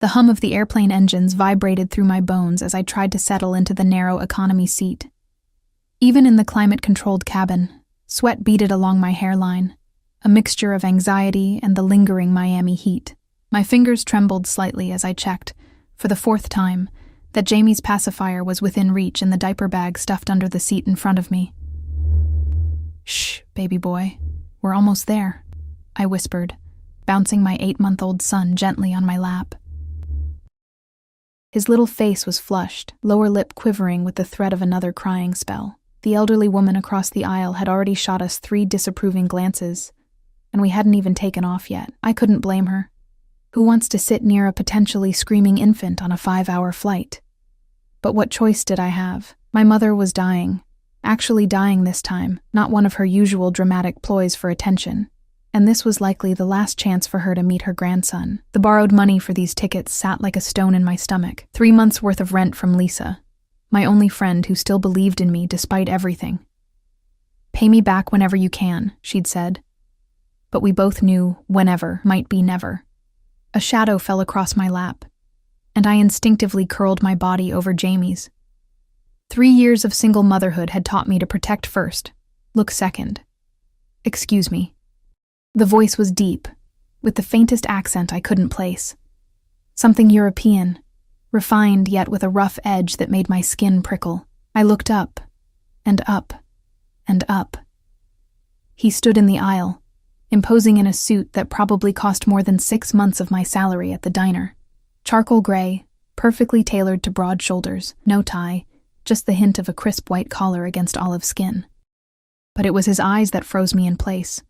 The hum of the airplane engines vibrated through my bones as I tried to settle into the narrow economy seat. Even in the climate-controlled cabin, sweat beaded along my hairline, a mixture of anxiety and the lingering Miami heat. My fingers trembled slightly as I checked, for the fourth time, that Jamie's pacifier was within reach in the diaper bag stuffed under the seat in front of me. "Shh, baby boy, we're almost there," I whispered, bouncing my 8-month-old son gently on my lap. His little face was flushed, lower lip quivering with the threat of another crying spell. The elderly woman across the aisle had already shot us 3 disapproving glances, and we hadn't even taken off yet. I couldn't blame her. Who wants to sit near a potentially screaming infant on a 5-hour flight? But what choice did I have? My mother was dying. Actually dying this time, not one of her usual dramatic ploys for attention. And this was likely the last chance for her to meet her grandson. The borrowed money for these tickets sat like a stone in my stomach. 3 months' worth of rent from Lisa, my only friend who still believed in me despite everything. "Pay me back whenever you can," she'd said. But we both knew whenever might be never. A shadow fell across my lap, and I instinctively curled my body over Jamie's. 3 years of single motherhood had taught me to protect first, look second. "Excuse me." The voice was deep, with the faintest accent I couldn't place. Something European, refined yet with a rough edge that made my skin prickle. I looked up, and up, and up. He stood in the aisle, imposing in a suit that probably cost more than 6 months of my salary at the diner. Charcoal gray, perfectly tailored to broad shoulders, no tie, just the hint of a crisp white collar against olive skin. But it was his eyes that froze me in place.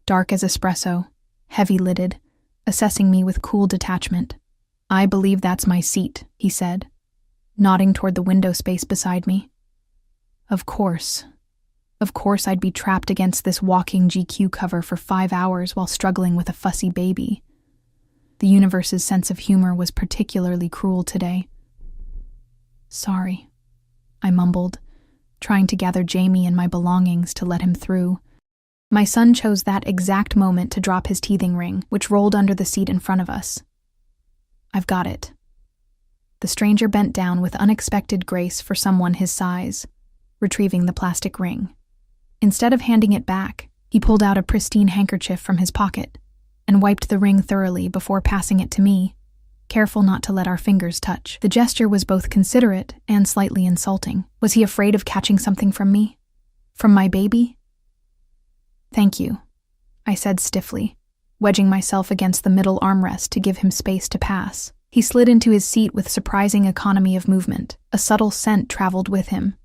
Dark as espresso, heavy-lidded, assessing me with cool detachment. "I believe that's my seat," he said, nodding toward the window space beside me. Of course I'd be trapped against this walking GQ cover for 5 hours while struggling with a fussy baby. The universe's sense of humor was particularly cruel today. "Sorry," I mumbled, trying to gather Jamie and my belongings to let him through. My son chose that exact moment to drop his teething ring, which rolled under the seat in front of us. "I've got it." The stranger bent down with unexpected grace for someone his size, retrieving the plastic ring. Instead of handing it back, he pulled out a pristine handkerchief from his pocket and wiped the ring thoroughly before passing it to me, careful not to let our fingers touch. The gesture was both considerate and slightly insulting. Was he afraid of catching something from me? From my baby? "Thank you," I said stiffly, wedging myself against the middle armrest to give him space to pass. He slid into his seat with surprising economy of movement. A subtle scent traveled with him.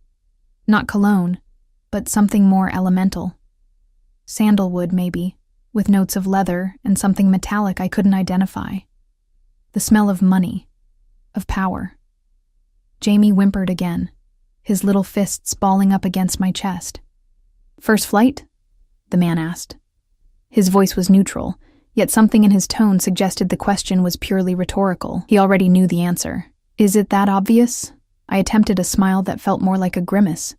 Not cologne, but something more elemental. Sandalwood, maybe, with notes of leather and something metallic I couldn't identify. The smell of money, of power. Jamie whimpered again, his little fists balling up against my chest. "First flight?" the man asked. His voice was neutral, yet something in his tone suggested the question was purely rhetorical. He already knew the answer. "Is it that obvious?" I attempted a smile that felt more like a grimace.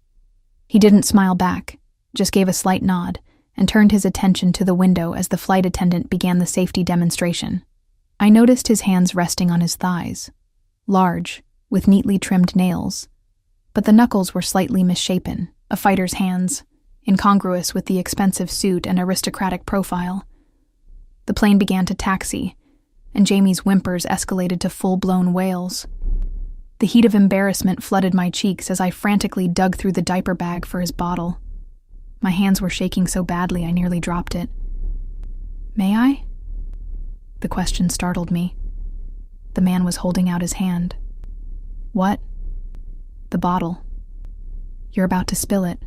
He didn't smile back, just gave a slight nod, and turned his attention to the window as the flight attendant began the safety demonstration. I noticed his hands resting on his thighs, large, with neatly trimmed nails, but the knuckles were slightly misshapen, a fighter's hands, incongruous with the expensive suit and aristocratic profile. The plane began to taxi, and Jamie's whimpers escalated to full-blown wails. The heat of embarrassment flooded my cheeks as I frantically dug through the diaper bag for his bottle. My hands were shaking so badly I nearly dropped it. "May I?" The question startled me. The man was holding out his hand. "What?" "The bottle. You're about to spill it.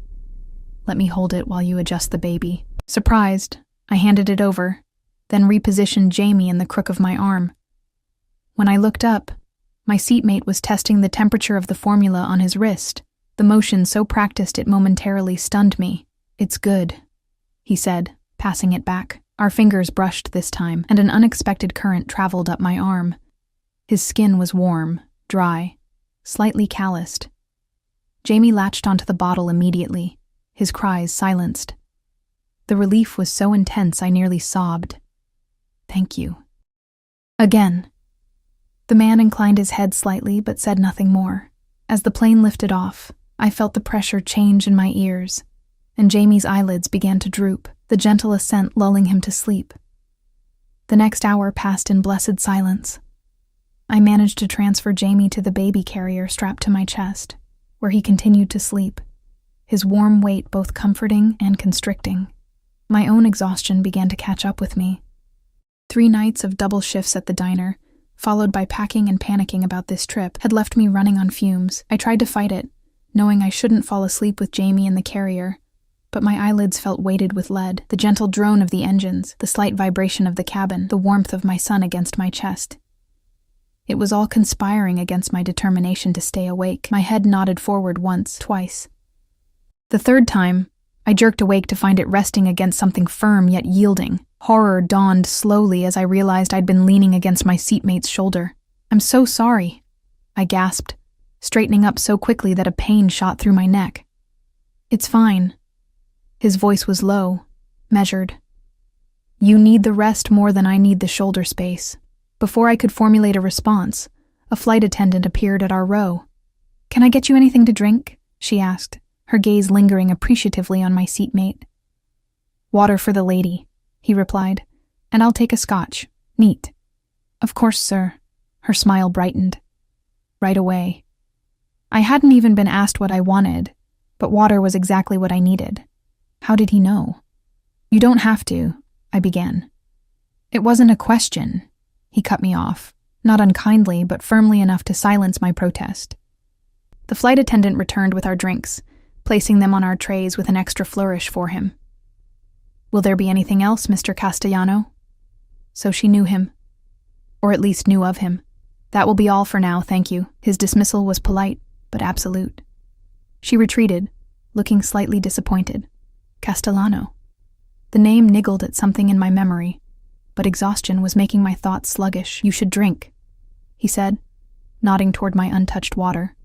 Let me hold it while you adjust the baby." Surprised, I handed it over, then repositioned Jamie in the crook of my arm. When I looked up, my seatmate was testing the temperature of the formula on his wrist, the motion so practiced it momentarily stunned me. "It's good," he said, passing it back. Our fingers brushed this time, and an unexpected current traveled up my arm. His skin was warm, dry, slightly calloused. Jamie latched onto the bottle immediately, his cries silenced. The relief was so intense I nearly sobbed. "Thank you." Again. The man inclined his head slightly but said nothing more. As the plane lifted off, I felt the pressure change in my ears, and Jamie's eyelids began to droop, the gentle ascent lulling him to sleep. The next hour passed in blessed silence. I managed to transfer Jamie to the baby carrier strapped to my chest, where he continued to sleep, his warm weight both comforting and constricting. My own exhaustion began to catch up with me. 3 nights of double shifts at the diner, followed by packing and panicking about this trip, had left me running on fumes. I tried to fight it, knowing I shouldn't fall asleep with Jamie in the carrier, but my eyelids felt weighted with lead, the gentle drone of the engines, the slight vibration of the cabin, the warmth of my son against my chest. It was all conspiring against my determination to stay awake. My head nodded forward once, twice. The third time, I jerked awake to find it resting against something firm yet yielding. Horror dawned slowly as I realized I'd been leaning against my seatmate's shoulder. "I'm so sorry," I gasped, straightening up so quickly that a pain shot through my neck. "It's fine." His voice was low, measured. "You need the rest more than I need the shoulder space." Before I could formulate a response, a flight attendant appeared at our row. "Can I get you anything to drink?" she asked, her gaze lingering appreciatively on my seatmate. "Water for the lady," he replied, "and I'll take a scotch. Neat." "Of course, sir." Her smile brightened. Right away. I hadn't even been asked what I wanted, but water was exactly what I needed. How did he know? "You don't have to," I began. "It wasn't a question." He cut me off, not unkindly, but firmly enough to silence my protest. The flight attendant returned with our drinks, placing them on our trays with an extra flourish for him. "Will there be anything else, Mr. Castellano?" So she knew him. Or at least knew of him. "That will be all for now, thank you." His dismissal was polite, but absolute. She retreated, looking slightly disappointed. Castellano. The name niggled at something in my memory, but exhaustion was making my thoughts sluggish. "You should drink," he said, nodding toward my untouched water.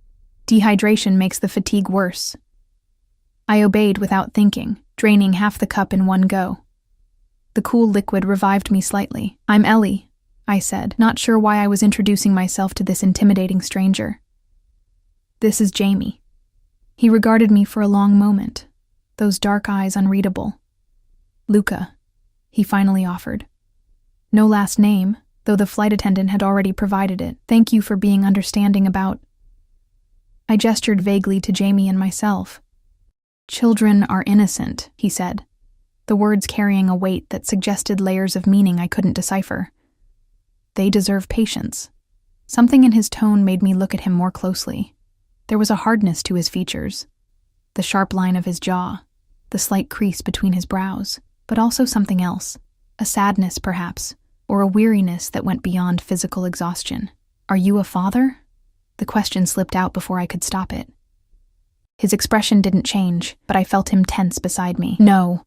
"Dehydration makes the fatigue worse." I obeyed without thinking, draining half the cup in one go. The cool liquid revived me slightly. "I'm Ellie," I said, not sure why I was introducing myself to this intimidating stranger. "This is Jamie." He regarded me for a long moment, those dark eyes unreadable. "Luca," he finally offered. No last name, though the flight attendant had already provided it. "Thank you for being understanding about—" I gestured vaguely to Jamie and myself. "Children are innocent," he said, the words carrying a weight that suggested layers of meaning I couldn't decipher. "They deserve patience." Something in his tone made me look at him more closely. There was a hardness to his features, the sharp line of his jaw, the slight crease between his brows, but also something else, a sadness perhaps, or a weariness that went beyond physical exhaustion. "Are you a father?" The question slipped out before I could stop it. His expression didn't change, but I felt him tense beside me. "No."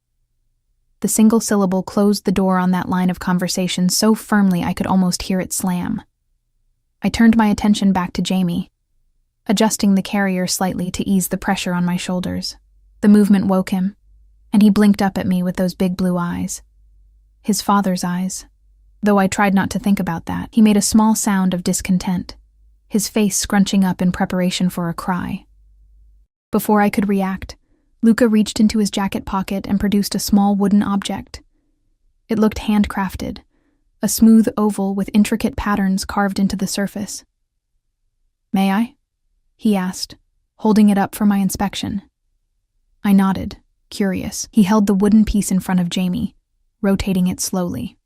The single syllable closed the door on that line of conversation so firmly I could almost hear it slam. I turned my attention back to Jamie, adjusting the carrier slightly to ease the pressure on my shoulders. The movement woke him, and he blinked up at me with those big blue eyes. His father's eyes. Though I tried not to think about that, he made a small sound of discontent, his face scrunching up in preparation for a cry. Before I could react, Luca reached into his jacket pocket and produced a small wooden object. It looked handcrafted, a smooth oval with intricate patterns carved into the surface. "May I?" he asked, holding it up for my inspection. I nodded, curious. He held the wooden piece in front of Jamie, rotating it slowly.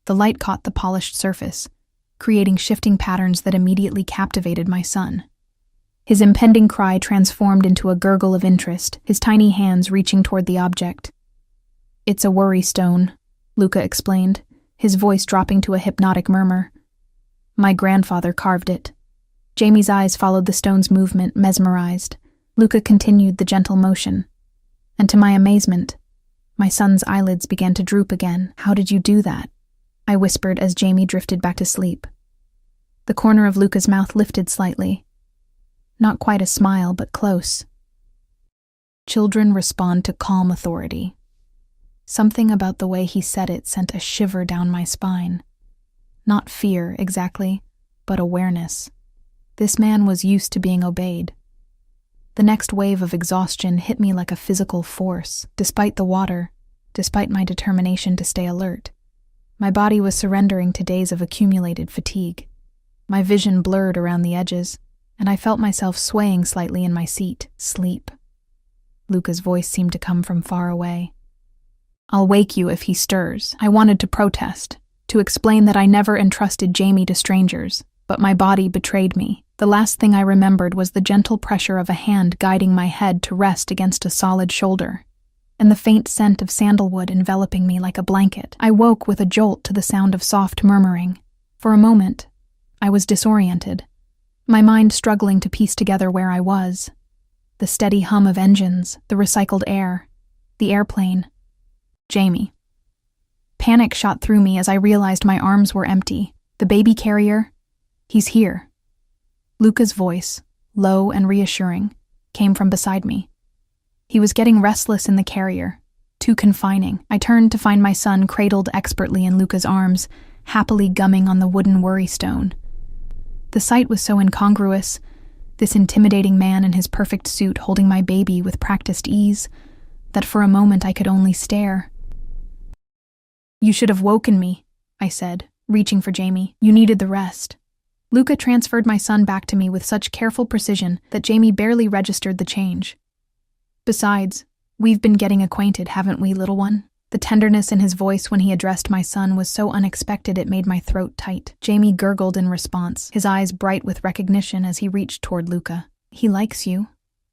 The light caught the polished surface, creating shifting patterns that immediately captivated my son. His impending cry transformed into a gurgle of interest, his tiny hands reaching toward the object. "It's a worry stone," Luca explained, his voice dropping to a hypnotic murmur. "My grandfather carved it." Jamie's eyes followed the stone's movement, mesmerized. Luca continued the gentle motion. And to my amazement, my son's eyelids began to droop again. "How did you do that?" I whispered as Jamie drifted back to sleep. The corner of Luca's mouth lifted slightly. Not quite a smile, but close. "Children respond to calm authority." Something about the way he said it sent a shiver down my spine. Not fear, exactly, but awareness. This man was used to being obeyed. The next wave of exhaustion hit me like a physical force. Despite the water, despite my determination to stay alert, my body was surrendering to days of accumulated fatigue. My vision blurred around the edges, and I felt myself swaying slightly in my seat. Sleep. Luca's voice seemed to come from far away. "I'll wake you if he stirs." I wanted to protest, to explain that I never entrusted Jamie to strangers, but my body betrayed me. The last thing I remembered was the gentle pressure of a hand guiding my head to rest against a solid shoulder, and the faint scent of sandalwood enveloping me like a blanket. I woke with a jolt to the sound of soft murmuring. For a moment, I was disoriented, my mind struggling to piece together where I was. The steady hum of engines, the recycled air, the airplane. Jamie. Panic shot through me as I realized my arms were empty. The baby carrier? He's here. Luca's voice, low and reassuring, came from beside me. He was getting restless in the carrier, too confining. I turned to find my son cradled expertly in Luca's arms, happily gumming on the wooden worry stone. The sight was so incongruous, this intimidating man in his perfect suit holding my baby with practiced ease, that for a moment I could only stare. "You should have woken me," I said, reaching for Jamie. "You needed the rest." Luca transferred my son back to me with such careful precision that Jamie barely registered the change. "Besides, we've been getting acquainted, haven't we, little one?" The tenderness in his voice when he addressed my son was so unexpected it made my throat tight. Jamie gurgled in response, his eyes bright with recognition as he reached toward Luca. "He likes you,"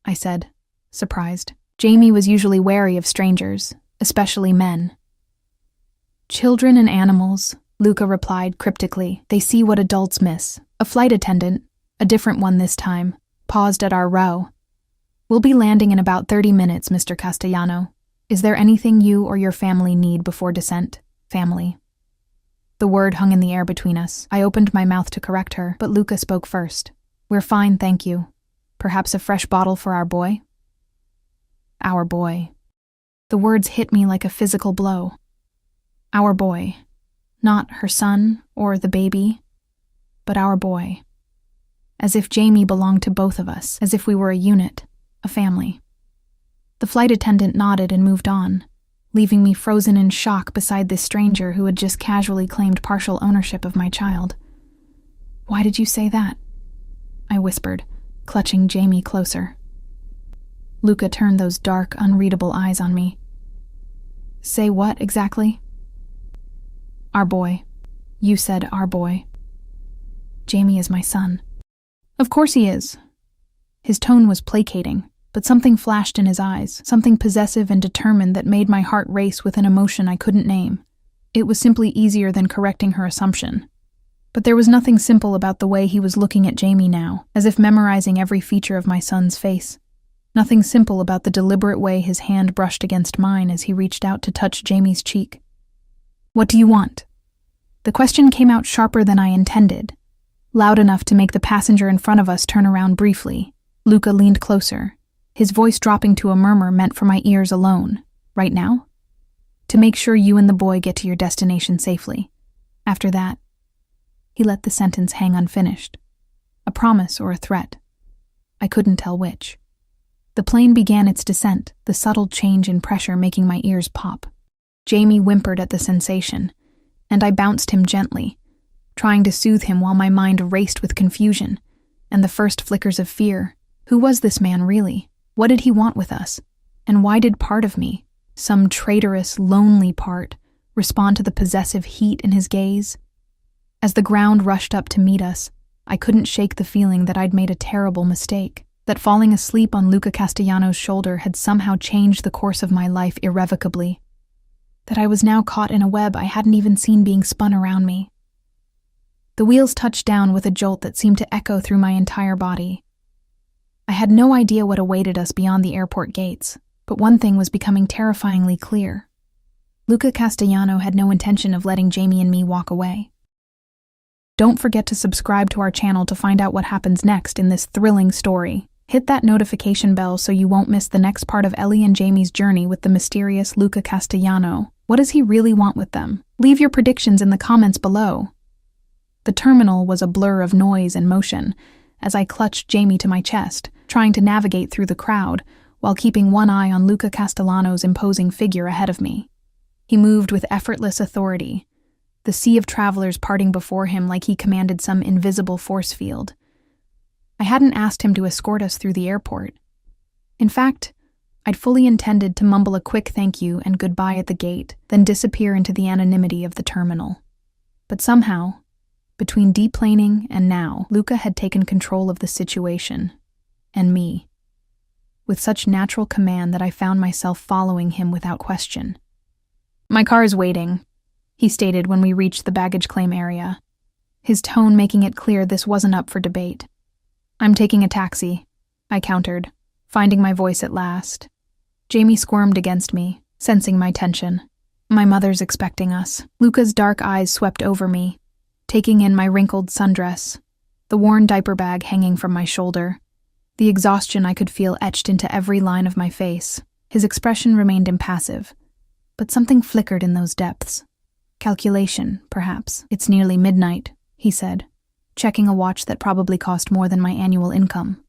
I said, surprised. Jamie was usually wary of strangers, especially men. "Children and animals," Luca replied cryptically. "They see what adults miss." A flight attendant, a different one this time, paused at our row. "We'll be landing in about 30 minutes, Mr. Castellano. Is there anything you or your family need before descent?" Family. The word hung in the air between us. I opened my mouth to correct her, but Luca spoke first. "We're fine, thank you. Perhaps a fresh bottle for our boy?" Our boy. The words hit me like a physical blow. Our boy. Not her son or the baby, but our boy. As if Jamie belonged to both of us, as if we were a unit, a family. The flight attendant nodded and moved on, leaving me frozen in shock beside this stranger who had just casually claimed partial ownership of my child. "Why did you say that?" I whispered, clutching Jamie closer. Luca turned those dark, unreadable eyes on me. "Say what exactly?" "Our boy. You said our boy." "Jamie is my son." "Of course he is." His tone was placating, but something flashed in his eyes, something possessive and determined that made my heart race with an emotion I couldn't name. It was simply easier than correcting her assumption. But there was nothing simple about the way he was looking at Jamie now, as if memorizing every feature of my son's face. Nothing simple about the deliberate way his hand brushed against mine as he reached out to touch Jamie's cheek. "What do you want?" The question came out sharper than I intended, loud enough to make the passenger in front of us turn around briefly. Luca leaned closer, his voice dropping to a murmur meant for my ears alone. "Right now?" "To make sure you and the boy get to your destination safely. After that..." He let the sentence hang unfinished. A promise or a threat. I couldn't tell which. The plane began its descent, the subtle change in pressure making my ears pop. Jamie whimpered at the sensation, and I bounced him gently, trying to soothe him while my mind raced with confusion and the first flickers of fear. Who was this man really? What did he want with us? And why did part of me, some traitorous, lonely part, respond to the possessive heat in his gaze? As the ground rushed up to meet us, I couldn't shake the feeling that I'd made a terrible mistake, that falling asleep on Luca Castellano's shoulder had somehow changed the course of my life irrevocably, that I was now caught in a web I hadn't even seen being spun around me. The wheels touched down with a jolt that seemed to echo through my entire body. I had no idea what awaited us beyond the airport gates, but one thing was becoming terrifyingly clear. Luca Castellano had no intention of letting Jamie and me walk away. Don't forget to subscribe to our channel to find out what happens next in this thrilling story. Hit that notification bell so you won't miss the next part of Ellie and Jamie's journey with the mysterious Luca Castellano. What does he really want with them? Leave your predictions in the comments below. The terminal was a blur of noise and motion as I clutched Jamie to my chest, trying to navigate through the crowd while keeping one eye on Luca Castellano's imposing figure ahead of me. He moved with effortless authority, the sea of travelers parting before him like he commanded some invisible force field. I hadn't asked him to escort us through the airport. In fact, I'd fully intended to mumble a quick thank you and goodbye at the gate, then disappear into the anonymity of the terminal. But somehow, between deplaning and now, Luca had taken control of the situation, and me, with such natural command that I found myself following him without question. "My car is waiting," he stated when we reached the baggage claim area, his tone making it clear this wasn't up for debate. "I'm taking a taxi," I countered, finding my voice at last. Jamie squirmed against me, sensing my tension. "My mother's expecting us." Luca's dark eyes swept over me, taking in my wrinkled sundress, the worn diaper bag hanging from my shoulder, the exhaustion I could feel etched into every line of my face. His expression remained impassive, but something flickered in those depths. Calculation, perhaps. "It's nearly midnight," he said, checking a watch that probably cost more than my annual income.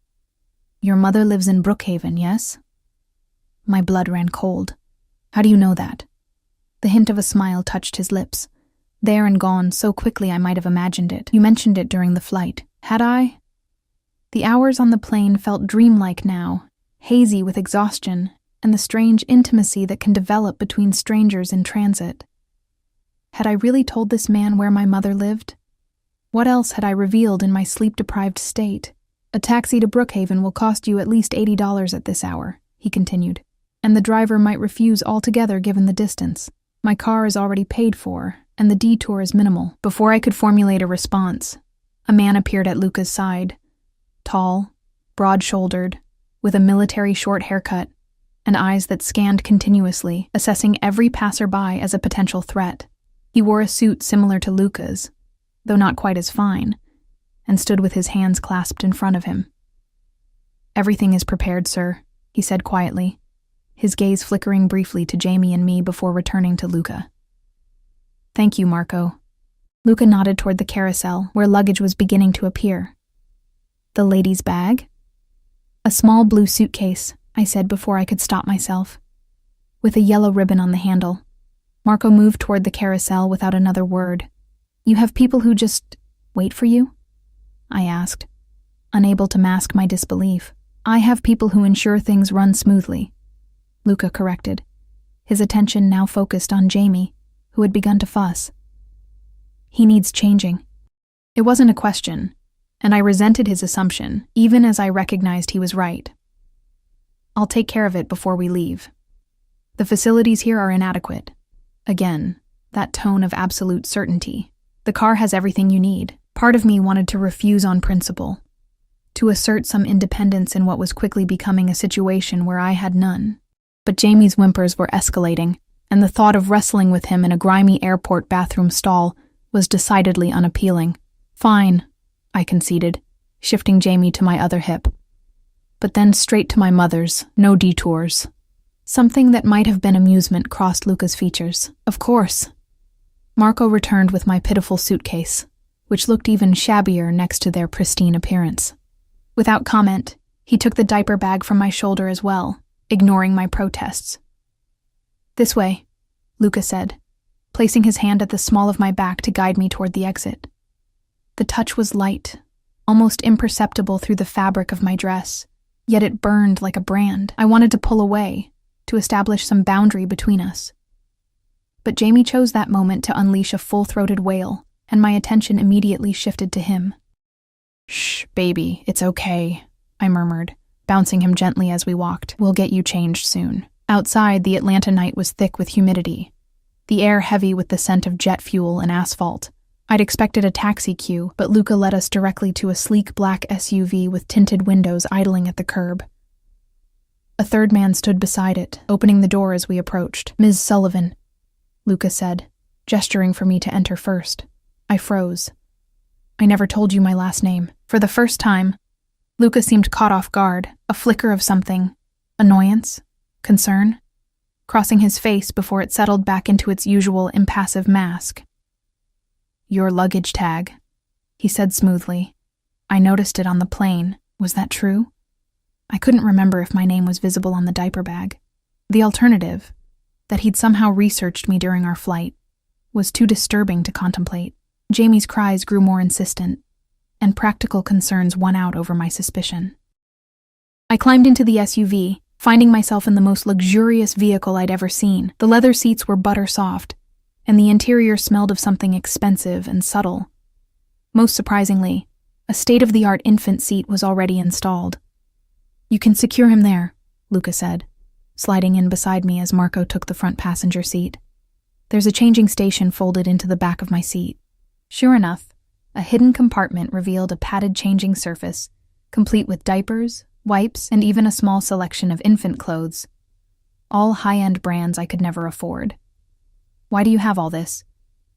"Your mother lives in Brookhaven, yes?" My blood ran cold. "How do you know that?" The hint of a smile touched his lips, there and gone so quickly I might have imagined it. "You mentioned it during the flight. Had I?" The hours on the plane felt dreamlike now, hazy with exhaustion and the strange intimacy that can develop between strangers in transit. Had I really told this man where my mother lived? What else had I revealed in my sleep-deprived state? "A taxi to Brookhaven will cost you at least $80 at this hour," he continued, "and the driver might refuse altogether given the distance. My car is already paid for, and the detour is minimal." Before I could formulate a response, a man appeared at Luca's side, tall, broad-shouldered, with a military short haircut, and eyes that scanned continuously, assessing every passerby as a potential threat. He wore a suit similar to Luca's, though not quite as fine, and stood with his hands clasped in front of him. "Everything is prepared, sir," he said quietly, his gaze flickering briefly to Jamie and me before returning to Luca. "Thank you, Marco." Luca nodded toward the carousel, where luggage was beginning to appear. "The lady's bag?" "A small blue suitcase," I said before I could stop myself, with a yellow ribbon on the handle. Marco moved toward the carousel without another word. "You have people who just wait for you?" I asked, unable to mask my disbelief. "I have people who ensure things run smoothly," Luca corrected, his attention now focused on Jamie, who had begun to fuss. "He needs changing." It wasn't a question, and I resented his assumption, even as I recognized he was right. "I'll take care of it before we leave. The facilities here are inadequate." Again, that tone of absolute certainty. "The car has everything you need." Part of me wanted to refuse on principle, to assert some independence in what was quickly becoming a situation where I had none. But Jamie's whimpers were escalating, and the thought of wrestling with him in a grimy airport bathroom stall was decidedly unappealing. "Fine," I conceded, shifting Jamie to my other hip. But then straight to my mother's, no detours. Something that might have been amusement crossed Luca's features. "Of course." Marco returned with my pitiful suitcase, which looked even shabbier next to their pristine appearance. Without comment, he took the diaper bag from my shoulder as well, ignoring my protests. "This way," Luca said, placing his hand at the small of my back to guide me toward the exit. The touch was light, almost imperceptible through the fabric of my dress, yet it burned like a brand. I wanted to pull away, to establish some boundary between us. But Jamie chose that moment to unleash a full-throated wail, and my attention immediately shifted to him. "Shh, baby, it's okay," I murmured, bouncing him gently as we walked. "We'll get you changed soon." Outside, the Atlanta night was thick with humidity, the air heavy with the scent of jet fuel and asphalt. I'd expected a taxi queue, but Luca led us directly to a sleek black SUV with tinted windows idling at the curb. A third man stood beside it, opening the door as we approached. "Ms. Sullivan," Luca said, gesturing for me to enter first. I froze. "I never told you my last name." For the first time, Luca seemed caught off guard, a flicker of something, annoyance, concern, crossing his face before it settled back into its usual impassive mask. "Your luggage tag," he said smoothly. I noticed it on the plane. Was that true? I couldn't remember if my name was visible on the diaper bag. The alternative, that he'd somehow researched me during our flight, was too disturbing to contemplate. Jamie's cries grew more insistent, and practical concerns won out over my suspicion. I climbed into the SUV, finding myself in the most luxurious vehicle I'd ever seen. The leather seats were butter soft, and the interior smelled of something expensive and subtle. Most surprisingly, a state-of-the-art infant seat was already installed. You can secure him there, Luca said, sliding in beside me as Marco took the front passenger seat. There's a changing station folded into the back of my seat. Sure enough, a hidden compartment revealed a padded changing surface, complete with diapers, wipes, and even a small selection of infant clothes. All high-end brands I could never afford. Why do you have all this?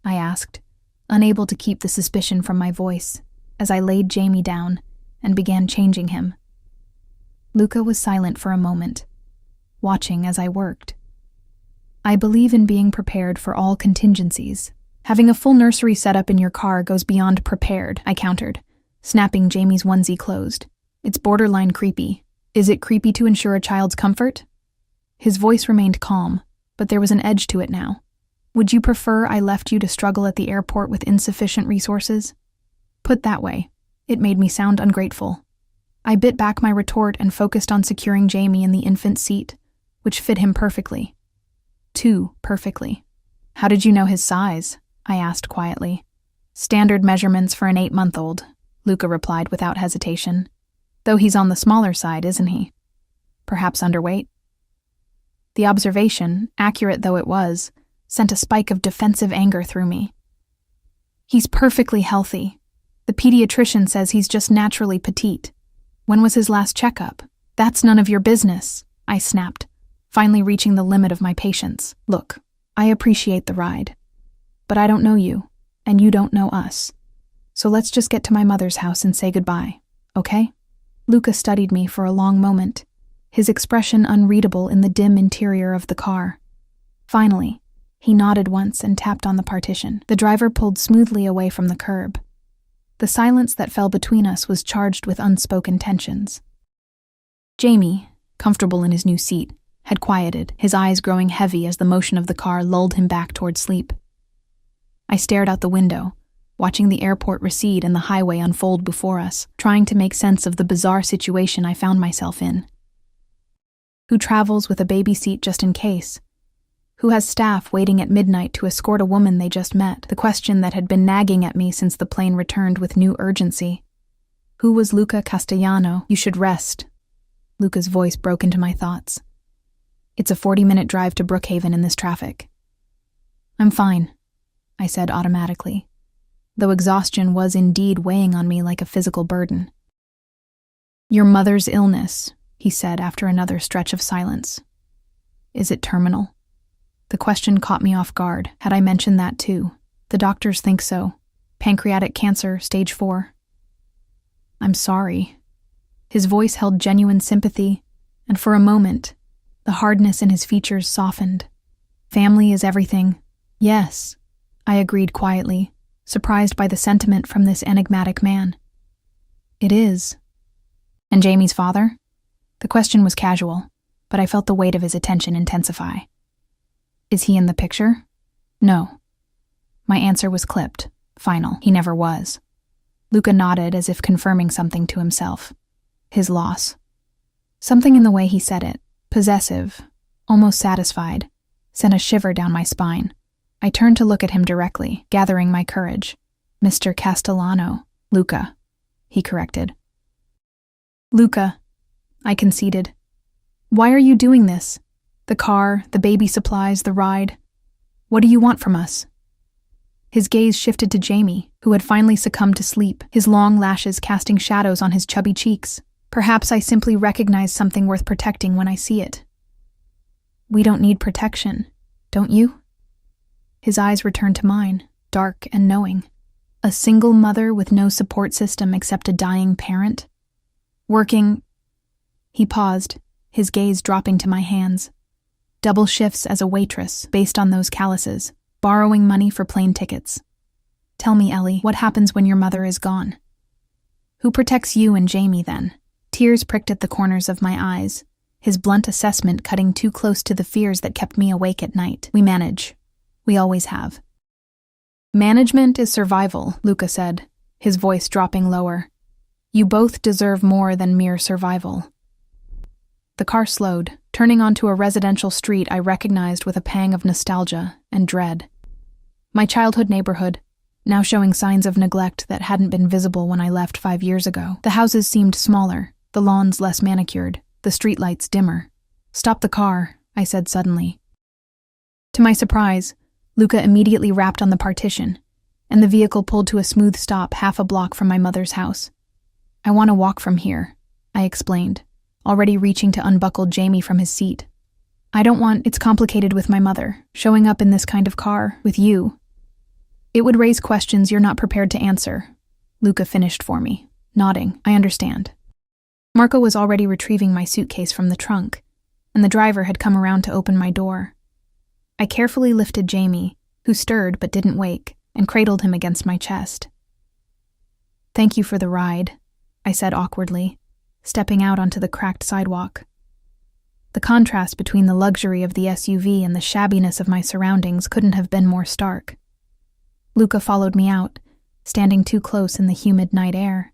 I asked, unable to keep the suspicion from my voice, as I laid Jamie down and began changing him. Luca was silent for a moment, watching as I worked. I believe in being prepared for all contingencies. Having a full nursery set up in your car goes beyond prepared, I countered, snapping Jamie's onesie closed. It's borderline creepy. Is it creepy to ensure a child's comfort? His voice remained calm, but there was an edge to it now. Would you prefer I left you to struggle at the airport with insufficient resources? Put that way, it made me sound ungrateful. I bit back my retort and focused on securing Jamie in the infant seat, which fit him perfectly. Too perfectly. How did you know his size? I asked quietly. Standard measurements for an 8-month-old, Luca replied without hesitation. Though he's on the smaller side, isn't he? Perhaps underweight? The observation, accurate though it was, sent a spike of defensive anger through me. He's perfectly healthy. The pediatrician says he's just naturally petite. When was his last checkup? That's none of your business, I snapped, finally reaching the limit of my patience. Look, I appreciate the ride, but I don't know you, and you don't know us. So let's just get to my mother's house and say goodbye, okay? Luca studied me for a long moment, his expression unreadable in the dim interior of the car. Finally, he nodded once and tapped on the partition. The driver pulled smoothly away from the curb. The silence that fell between us was charged with unspoken tensions. Jamie, comfortable in his new seat, had quieted, his eyes growing heavy as the motion of the car lulled him back toward sleep. I stared out the window, watching the airport recede and the highway unfold before us, trying to make sense of the bizarre situation I found myself in. Who travels with a baby seat just in case? Who has staff waiting at midnight to escort a woman they just met? The question that had been nagging at me since the plane returned with new urgency. Who was Luca Castellano? You should rest. Luca's voice broke into my thoughts. It's a 40-minute drive to Brookhaven in this traffic. I'm fine, I said automatically, though exhaustion was indeed weighing on me like a physical burden. Your mother's illness, he said after another stretch of silence. Is it terminal? The question caught me off guard. Had I mentioned that too? The doctors think so. Pancreatic cancer, stage 4. I'm sorry. His voice held genuine sympathy, and for a moment, the hardness in his features softened. Family is everything. Yes, I agreed quietly, surprised by the sentiment from this enigmatic man. It is. And Jamie's father? The question was casual, but I felt the weight of his attention intensify. Is he in the picture? No. My answer was clipped, final. He never was. Luca nodded as if confirming something to himself. His loss. Something in the way he said it, possessive, almost satisfied, sent a shiver down my spine. I turned to look at him directly, gathering my courage. Mr. Castellano, Luca, he corrected. Luca, I conceded. Why are you doing this? The car, the baby supplies, the ride. What do you want from us? His gaze shifted to Jamie, who had finally succumbed to sleep, his long lashes casting shadows on his chubby cheeks. Perhaps I simply recognize something worth protecting when I see it. We don't need protection, don't you? His eyes returned to mine, dark and knowing. A single mother with no support system except a dying parent? Working... He paused, his gaze dropping to my hands. Double shifts as a waitress, based on those calluses, borrowing money for plane tickets. Tell me, Ellie, what happens when your mother is gone? Who protects you and Jamie then? Tears pricked at the corners of my eyes, his blunt assessment cutting too close to the fears that kept me awake at night. We manage. We always have. Management is survival, Luca said, his voice dropping lower. You both deserve more than mere survival. The car slowed, turning onto a residential street I recognized with a pang of nostalgia and dread. My childhood neighborhood, now showing signs of neglect that hadn't been visible when I left 5 years ago. The houses seemed smaller, the lawns less manicured, the streetlights dimmer. Stop the car, I said suddenly. To my surprise, Luca immediately rapped on the partition, and the vehicle pulled to a smooth stop half a block from my mother's house. I want to walk from here, I explained, already reaching to unbuckle Jamie from his seat. It's complicated with my mother, showing up in this kind of car, with you. It would raise questions you're not prepared to answer, Luca finished for me, nodding. I understand. Marco was already retrieving my suitcase from the trunk, and the driver had come around to open my door. I carefully lifted Jamie, who stirred but didn't wake, and cradled him against my chest. Thank you for the ride, I said awkwardly, stepping out onto the cracked sidewalk. The contrast between the luxury of the SUV and the shabbiness of my surroundings couldn't have been more stark. Luca followed me out, standing too close in the humid night air.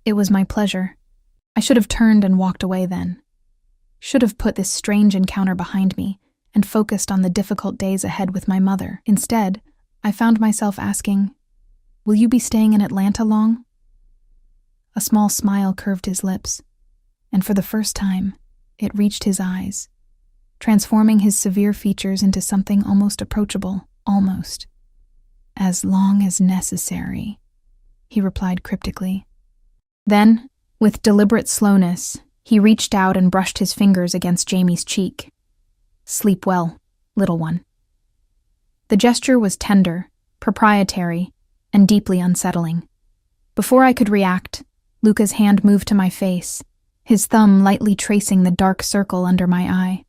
It was my pleasure. I should have turned and walked away then. Should have put this strange encounter behind me and focused on the difficult days ahead with my mother. Instead, I found myself asking, "Will you be staying in Atlanta long?" A small smile curved his lips, and for the first time, it reached his eyes, transforming his severe features into something almost approachable, almost. "As long as necessary," he replied cryptically. Then, with deliberate slowness, he reached out and brushed his fingers against Jamie's cheek. "Sleep well, little one." The gesture was tender, proprietary, and deeply unsettling. Before I could react, Luca's hand moved to my face, his thumb lightly tracing the dark circle under my eye.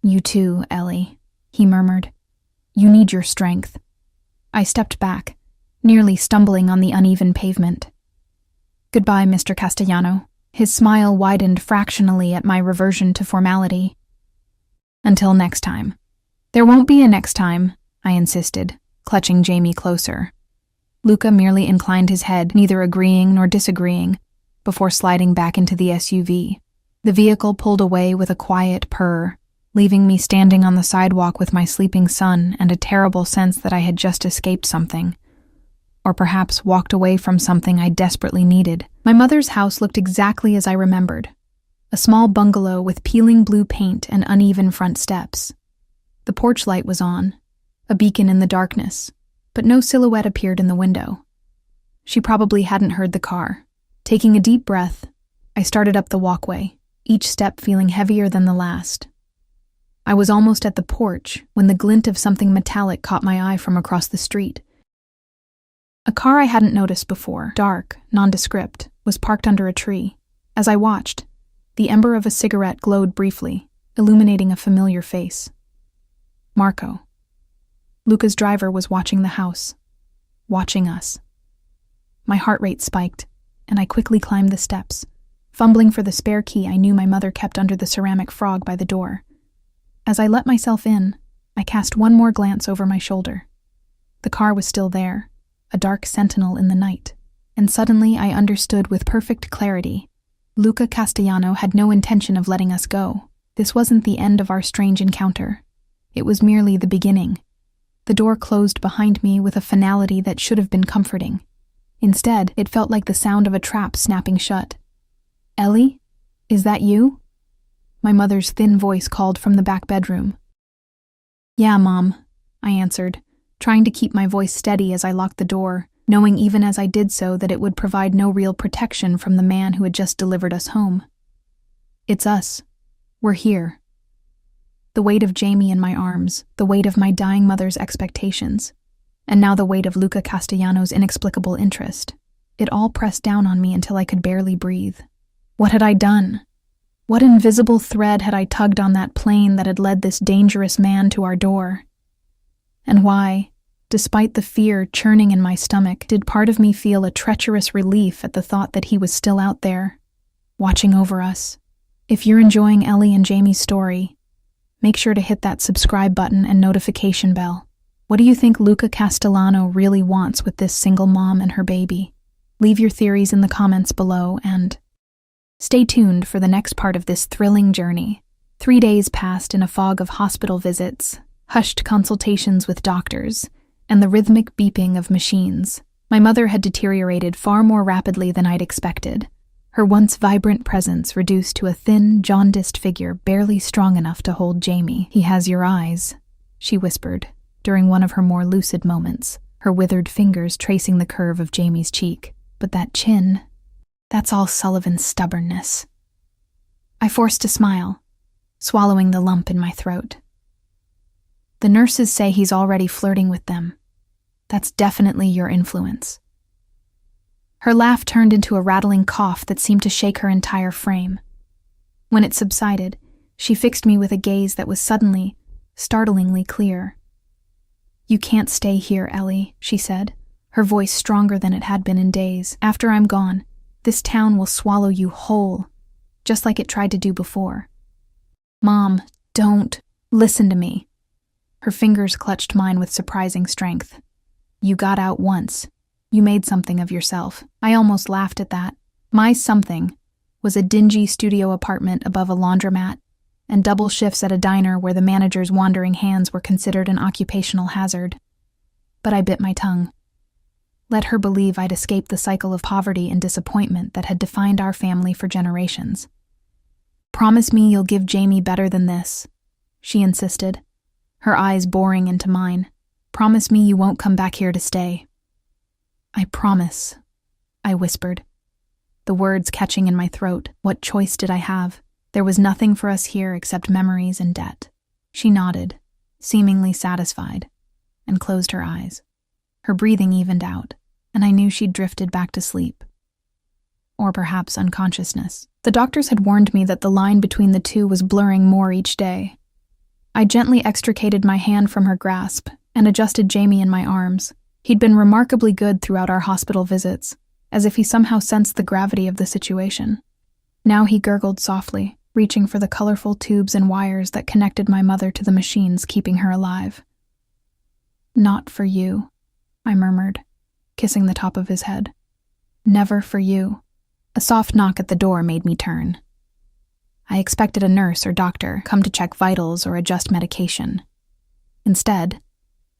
"You too, Ellie," he murmured. "You need your strength." I stepped back, nearly stumbling on the uneven pavement. "Goodbye, Mr. Castellano." His smile widened fractionally at my reversion to formality. "Until next time." "There won't be a next time," I insisted, clutching Jamie closer. Luca merely inclined his head, neither agreeing nor disagreeing, before sliding back into the SUV. The vehicle pulled away with a quiet purr, leaving me standing on the sidewalk with my sleeping son and a terrible sense that I had just escaped something. Or perhaps walked away from something I desperately needed. My mother's house looked exactly as I remembered. A small bungalow with peeling blue paint and uneven front steps. The porch light was on, a beacon in the darkness, but no silhouette appeared in the window. She probably hadn't heard the car. Taking a deep breath, I started up the walkway, each step feeling heavier than the last. I was almost at the porch when the glint of something metallic caught my eye from across the street. A car I hadn't noticed before, dark, nondescript, was parked under a tree. As I watched, the ember of a cigarette glowed briefly, illuminating a familiar face. Marco. Luca's driver was watching the house, watching us. My heart rate spiked, and I quickly climbed the steps, fumbling for the spare key I knew my mother kept under the ceramic frog by the door. As I let myself in, I cast one more glance over my shoulder. The car was still there, a dark sentinel in the night, and suddenly I understood with perfect clarity. Luca Castellano had no intention of letting us go. This wasn't the end of our strange encounter. It was merely the beginning. The door closed behind me with a finality that should have been comforting. Instead, it felt like the sound of a trap snapping shut. "Ellie? Is that you?" My mother's thin voice called from the back bedroom. "Yeah, Mom," I answered, trying to keep my voice steady as I locked the door, knowing even as I did so that it would provide no real protection from the man who had just delivered us home. "It's us. We're here." The weight of Jamie in my arms, the weight of my dying mother's expectations, and now the weight of Luca Castellano's inexplicable interest. It all pressed down on me until I could barely breathe. What had I done? What invisible thread had I tugged on that plane that had led this dangerous man to our door? And why, Despite the fear churning in my stomach, did part of me feel a treacherous relief at the thought that he was still out there, watching over us. If you're enjoying Ellie and Jamie's story, make sure to hit that subscribe button and notification bell. What do you think Luca Castellano really wants with this single mom and her baby? Leave your theories in the comments below and stay tuned for the next part of this thrilling journey. 3 days passed in a fog of hospital visits, hushed consultations with doctors, and the rhythmic beeping of machines. My mother had deteriorated far more rapidly than I'd expected, her once vibrant presence reduced to a thin, jaundiced figure barely strong enough to hold Jamie. "He has your eyes," she whispered, during one of her more lucid moments, her withered fingers tracing the curve of Jamie's cheek. "But that chin, that's all Sullivan's stubbornness." I forced a smile, swallowing the lump in my throat. "The nurses say he's already flirting with them. That's definitely your influence." Her laugh turned into a rattling cough that seemed to shake her entire frame. When it subsided, she fixed me with a gaze that was suddenly, startlingly clear. "You can't stay here, Ellie," she said, her voice stronger than it had been in days. "After I'm gone, this town will swallow you whole, just like it tried to do before." "Mom, don't. Listen to me." Her fingers clutched mine with surprising strength. "You got out once. You made something of yourself." I almost laughed at that. My something was a dingy studio apartment above a laundromat and double shifts at a diner where the manager's wandering hands were considered an occupational hazard. But I bit my tongue. Let her believe I'd escaped the cycle of poverty and disappointment that had defined our family for generations. "Promise me you'll give Jamie better than this," she insisted, her eyes boring into mine. "Promise me you won't come back here to stay." "I promise," I whispered, the words catching in my throat. What choice did I have? There was nothing for us here except memories and debt. She nodded, seemingly satisfied, and closed her eyes. Her breathing evened out, and I knew she'd drifted back to sleep. Or perhaps unconsciousness. The doctors had warned me that the line between the two was blurring more each day. I gently extricated my hand from her grasp and adjusted Jamie in my arms. He'd been remarkably good throughout our hospital visits, as if he somehow sensed the gravity of the situation. Now he gurgled softly, reaching for the colorful tubes and wires that connected my mother to the machines keeping her alive. "Not for you," I murmured, kissing the top of his head. "Never for you." A soft knock at the door made me turn. I expected a nurse or doctor come to check vitals or adjust medication. Instead,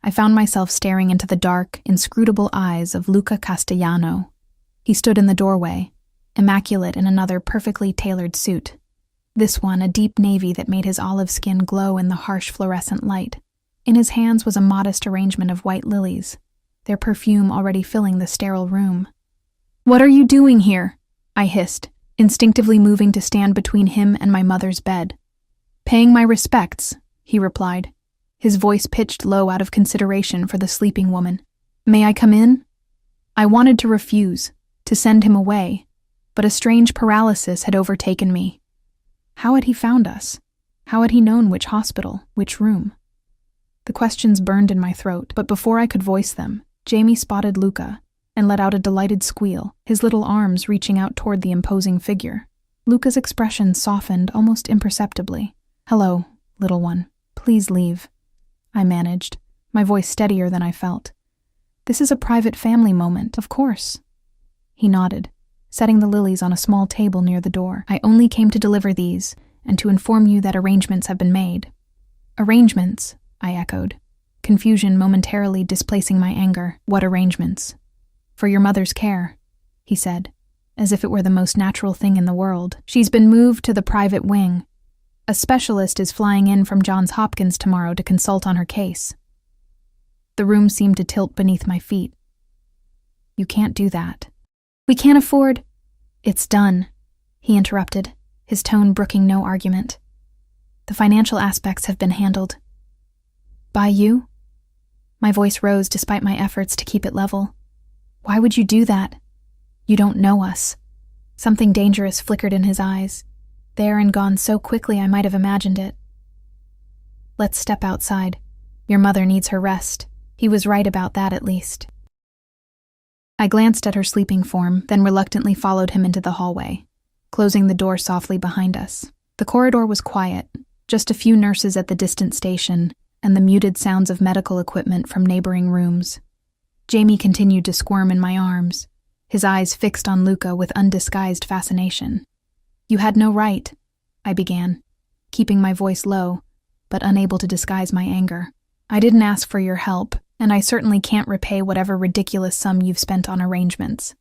I found myself staring into the dark, inscrutable eyes of Luca Castellano. He stood in the doorway, immaculate in another perfectly tailored suit. This one a deep navy that made his olive skin glow in the harsh fluorescent light. In his hands was a modest arrangement of white lilies, their perfume already filling the sterile room. "What are you doing here?" I hissed, instinctively moving to stand between him and my mother's bed. "Paying my respects," he replied, his voice pitched low out of consideration for the sleeping woman. "May I come in?" I wanted to refuse, to send him away, but a strange paralysis had overtaken me. How had he found us? How had he known which hospital, which room? The questions burned in my throat, but before I could voice them, Jamie spotted Luca and let out a delighted squeal, his little arms reaching out toward the imposing figure. Luca's expression softened almost imperceptibly. "Hello, little one. Please leave," I managed, my voice steadier than I felt. "This is a private family moment, of course." He nodded, setting the lilies on a small table near the door. "I only came to deliver these, and to inform you that arrangements have been made." "Arrangements?" I echoed, confusion momentarily displacing my anger. "What arrangements?" "For your mother's care," he said, as if it were the most natural thing in the world. "She's been moved to the private wing. A specialist is flying in from Johns Hopkins tomorrow to consult on her case." The room seemed to tilt beneath my feet. "You can't do that." "We can't afford—" "It's done," he interrupted, his tone brooking no argument. "The financial aspects have been handled." "By you?" My voice rose despite my efforts to keep it level. "Why would you do that? You don't know us." Something dangerous flickered in his eyes, there and gone so quickly I might have imagined it. "Let's step outside. Your mother needs her rest," He was right about that, at least. I glanced at her sleeping form, then reluctantly followed him into the hallway, closing the door softly behind us. The corridor was quiet, just a few nurses at the distant station, and the muted sounds of medical equipment from neighboring rooms. Jamie continued to squirm in my arms, his eyes fixed on Luca with undisguised fascination. "You had no right," I began, keeping my voice low, but unable to disguise my anger. "I didn't ask for your help, and I certainly can't repay whatever ridiculous sum you've spent on arrangements."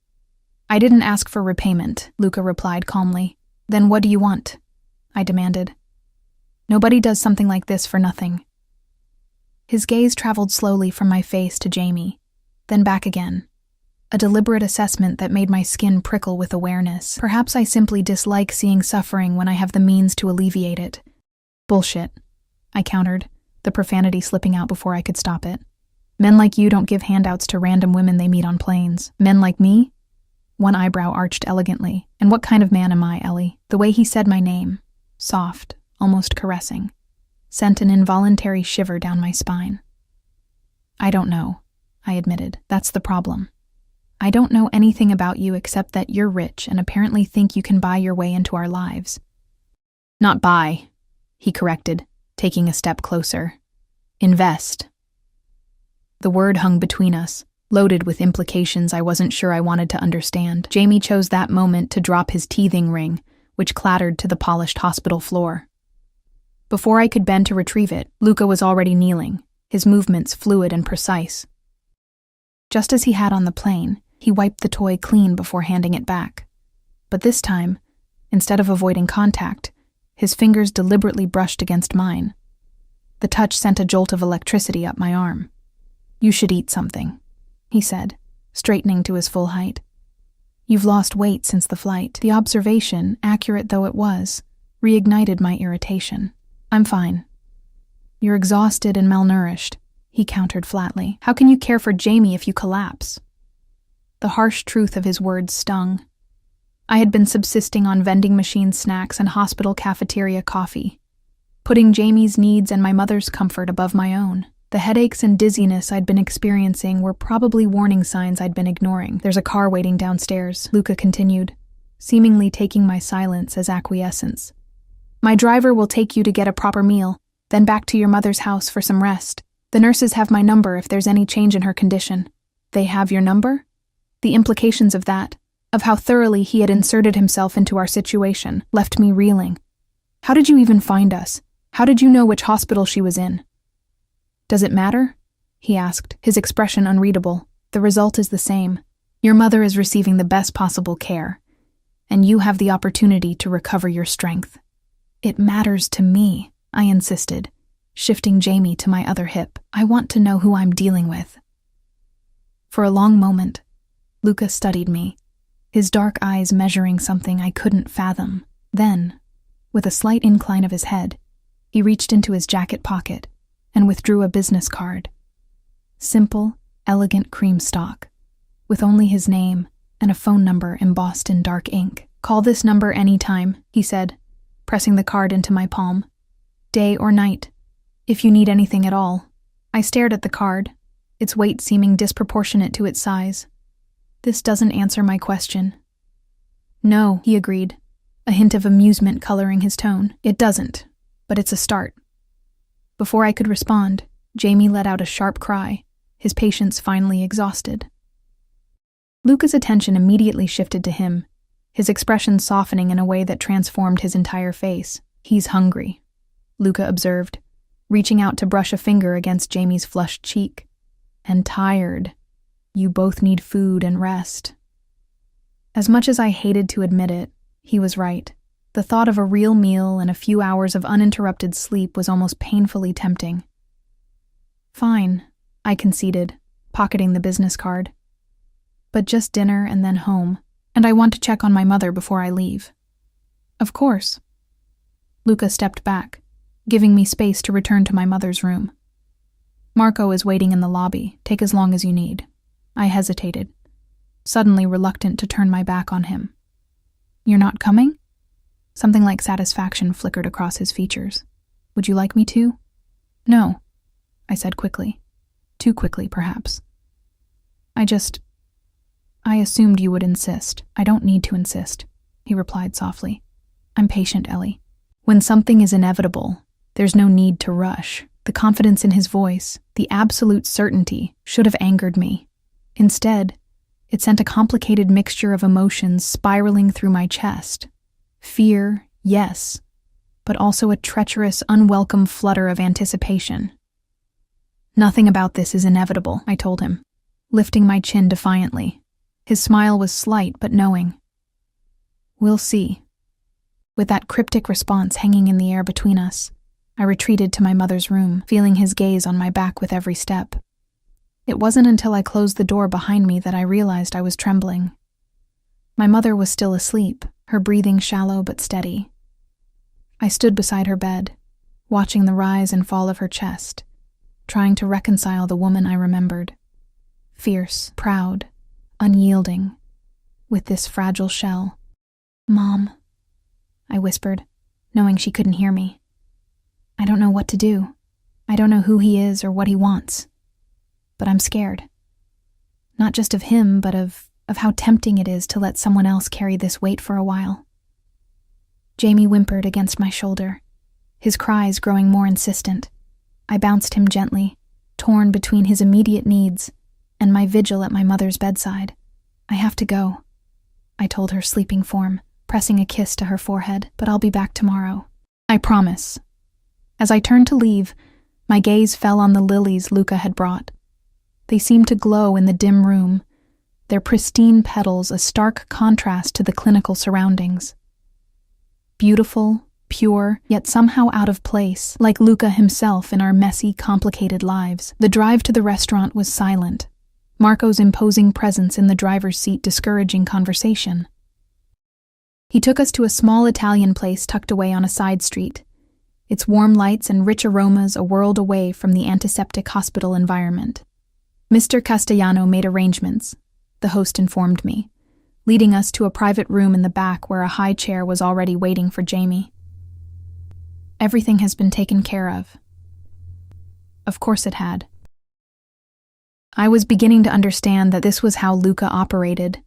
"I didn't ask for repayment," Luca replied calmly. "Then what do you want?" I demanded. "Nobody does something like this for nothing." His gaze traveled slowly from my face to Jamie, then back again. A deliberate assessment that made my skin prickle with awareness. Perhaps I simply dislike seeing suffering when I have the means to alleviate it. "Bullshit," I countered, the profanity slipping out before I could stop it. "Men like you don't give handouts to random women they meet on planes. Men like me?" One eyebrow arched elegantly. "And what kind of man am I, Ellie?" The way he said my name, soft, almost caressing, sent an involuntary shiver down my spine. "I don't know," I admitted. "That's the problem. I don't know anything about you except that you're rich and apparently think you can buy your way into our lives." "Not buy," he corrected, taking a step closer. "Invest." The word hung between us, loaded with implications I wasn't sure I wanted to understand. Jamie chose that moment to drop his teething ring, which clattered to the polished hospital floor. Before I could bend to retrieve it, Luca was already kneeling, his movements fluid and precise. Just as he had on the plane, he wiped the toy clean before handing it back. But this time, instead of avoiding contact, his fingers deliberately brushed against mine. The touch sent a jolt of electricity up my arm. "You should eat something," he said, straightening to his full height. "You've lost weight since the flight." The observation, accurate though it was, reignited my irritation. "I'm fine." "You're exhausted and malnourished," he countered flatly. "How can you care for Jamie if you collapse?" The harsh truth of his words stung. I had been subsisting on vending machine snacks and hospital cafeteria coffee, putting Jamie's needs and my mother's comfort above my own. The headaches and dizziness I'd been experiencing were probably warning signs I'd been ignoring. "There's a car waiting downstairs," Luca continued, seemingly taking my silence as acquiescence. "My driver will take you to get a proper meal, then back to your mother's house for some rest. The nurses have my number if there's any change in her condition." "They have your number?" The implications of that, of how thoroughly he had inserted himself into our situation, left me reeling. "How did you even find us? How did you know which hospital she was in?" "Does it matter?" he asked, his expression unreadable. "The result is the same. Your mother is receiving the best possible care, and you have the opportunity to recover your strength." "It matters to me," I insisted, shifting Jamie to my other hip. "I want to know who I'm dealing with." For a long moment, Luca studied me, his dark eyes measuring something I couldn't fathom. Then, with a slight incline of his head, he reached into his jacket pocket and withdrew a business card. Simple, elegant cream stock, with only his name and a phone number embossed in dark ink. "Call this number anytime," he said, pressing the card into my palm. "Day or night, if you need anything at all." I stared at the card, its weight seeming disproportionate to its size. "This doesn't answer my question." "No," he agreed, a hint of amusement coloring his tone. "It doesn't, but it's a start." Before I could respond, Jamie let out a sharp cry, his patience finally exhausted. Luca's attention immediately shifted to him, his expression softening in a way that transformed his entire face. "He's hungry," Luca observed, reaching out to brush a finger against Jamie's flushed cheek. "And tired. You both need food and rest." As much as I hated to admit it, he was right. The thought of a real meal and a few hours of uninterrupted sleep was almost painfully tempting. "Fine," I conceded, pocketing the business card. "But just dinner and then home, and I want to check on my mother before I leave." "Of course." Luca stepped back, giving me space to return to my mother's room. "Marco is waiting in the lobby. Take as long as you need." I hesitated, suddenly reluctant to turn my back on him. "You're not coming?" Something like satisfaction flickered across his features. "Would you like me to?" "No," I said quickly. Too quickly, perhaps. I assumed you would insist. I don't need to insist, he replied softly. I'm patient, Ellie. When something is inevitable, there's no need to rush. The confidence in his voice, the absolute certainty, should have angered me. Instead, it sent a complicated mixture of emotions spiraling through my chest. Fear, yes, but also a treacherous, unwelcome flutter of anticipation. Nothing about this is inevitable, I told him, lifting my chin defiantly. His smile was slight but knowing. We'll see. With that cryptic response hanging in the air between us, I retreated to my mother's room, feeling his gaze on my back with every step. It wasn't until I closed the door behind me that I realized I was trembling. My mother was still asleep, her breathing shallow but steady. I stood beside her bed, watching the rise and fall of her chest, trying to reconcile the woman I remembered. Fierce, proud, unyielding, with this fragile shell. Mom, I whispered, knowing she couldn't hear me. I don't know what to do. I don't know who he is or what he wants. But I'm scared. Not just of him, but of how tempting it is to let someone else carry this weight for a while. Jamie whimpered against my shoulder, his cries growing more insistent. I bounced him gently, torn between his immediate needs and my vigil at my mother's bedside. I have to go, I told her sleeping form, pressing a kiss to her forehead, but I'll be back tomorrow. I promise. As I turned to leave, my gaze fell on the lilies Luca had brought. They seemed to glow in the dim room, their pristine petals a stark contrast to the clinical surroundings. Beautiful, pure, yet somehow out of place, like Luca himself in our messy, complicated lives. The drive to the restaurant was silent, Marco's imposing presence in the driver's seat discouraging conversation. He took us to a small Italian place tucked away on a side street, its warm lights and rich aromas a world away from the antiseptic hospital environment. Mr. Castellano made arrangements, the host informed me, leading us to a private room in the back where a high chair was already waiting for Jamie. Everything has been taken care of. Of course it had. I was beginning to understand that this was how Luca operated,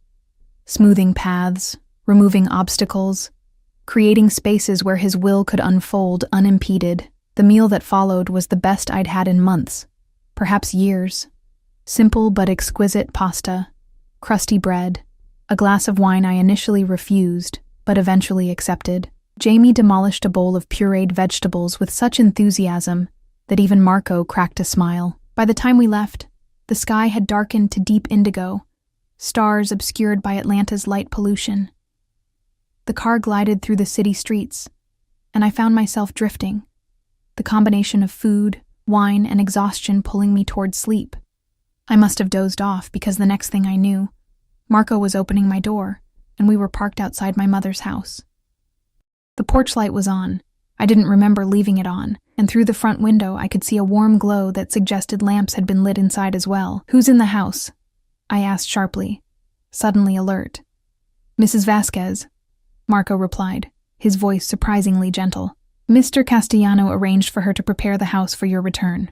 smoothing paths, removing obstacles, creating spaces where his will could unfold unimpeded. The meal that followed was the best I'd had in months, perhaps years. Simple but exquisite pasta, crusty bread, a glass of wine I initially refused, but eventually accepted. Jamie demolished a bowl of pureed vegetables with such enthusiasm that even Marco cracked a smile. By the time we left, the sky had darkened to deep indigo, stars obscured by Atlanta's light pollution. The car glided through the city streets, and I found myself drifting, the combination of food, wine, and exhaustion pulling me toward sleep. I must have dozed off because the next thing I knew, Marco was opening my door, and we were parked outside my mother's house. The porch light was on. I didn't remember leaving it on, and through the front window I could see a warm glow that suggested lamps had been lit inside as well. Who's in the house? I asked sharply, suddenly alert. Mrs. Vasquez, Marco replied, his voice surprisingly gentle. Mr. Castellano arranged for her to prepare the house for your return.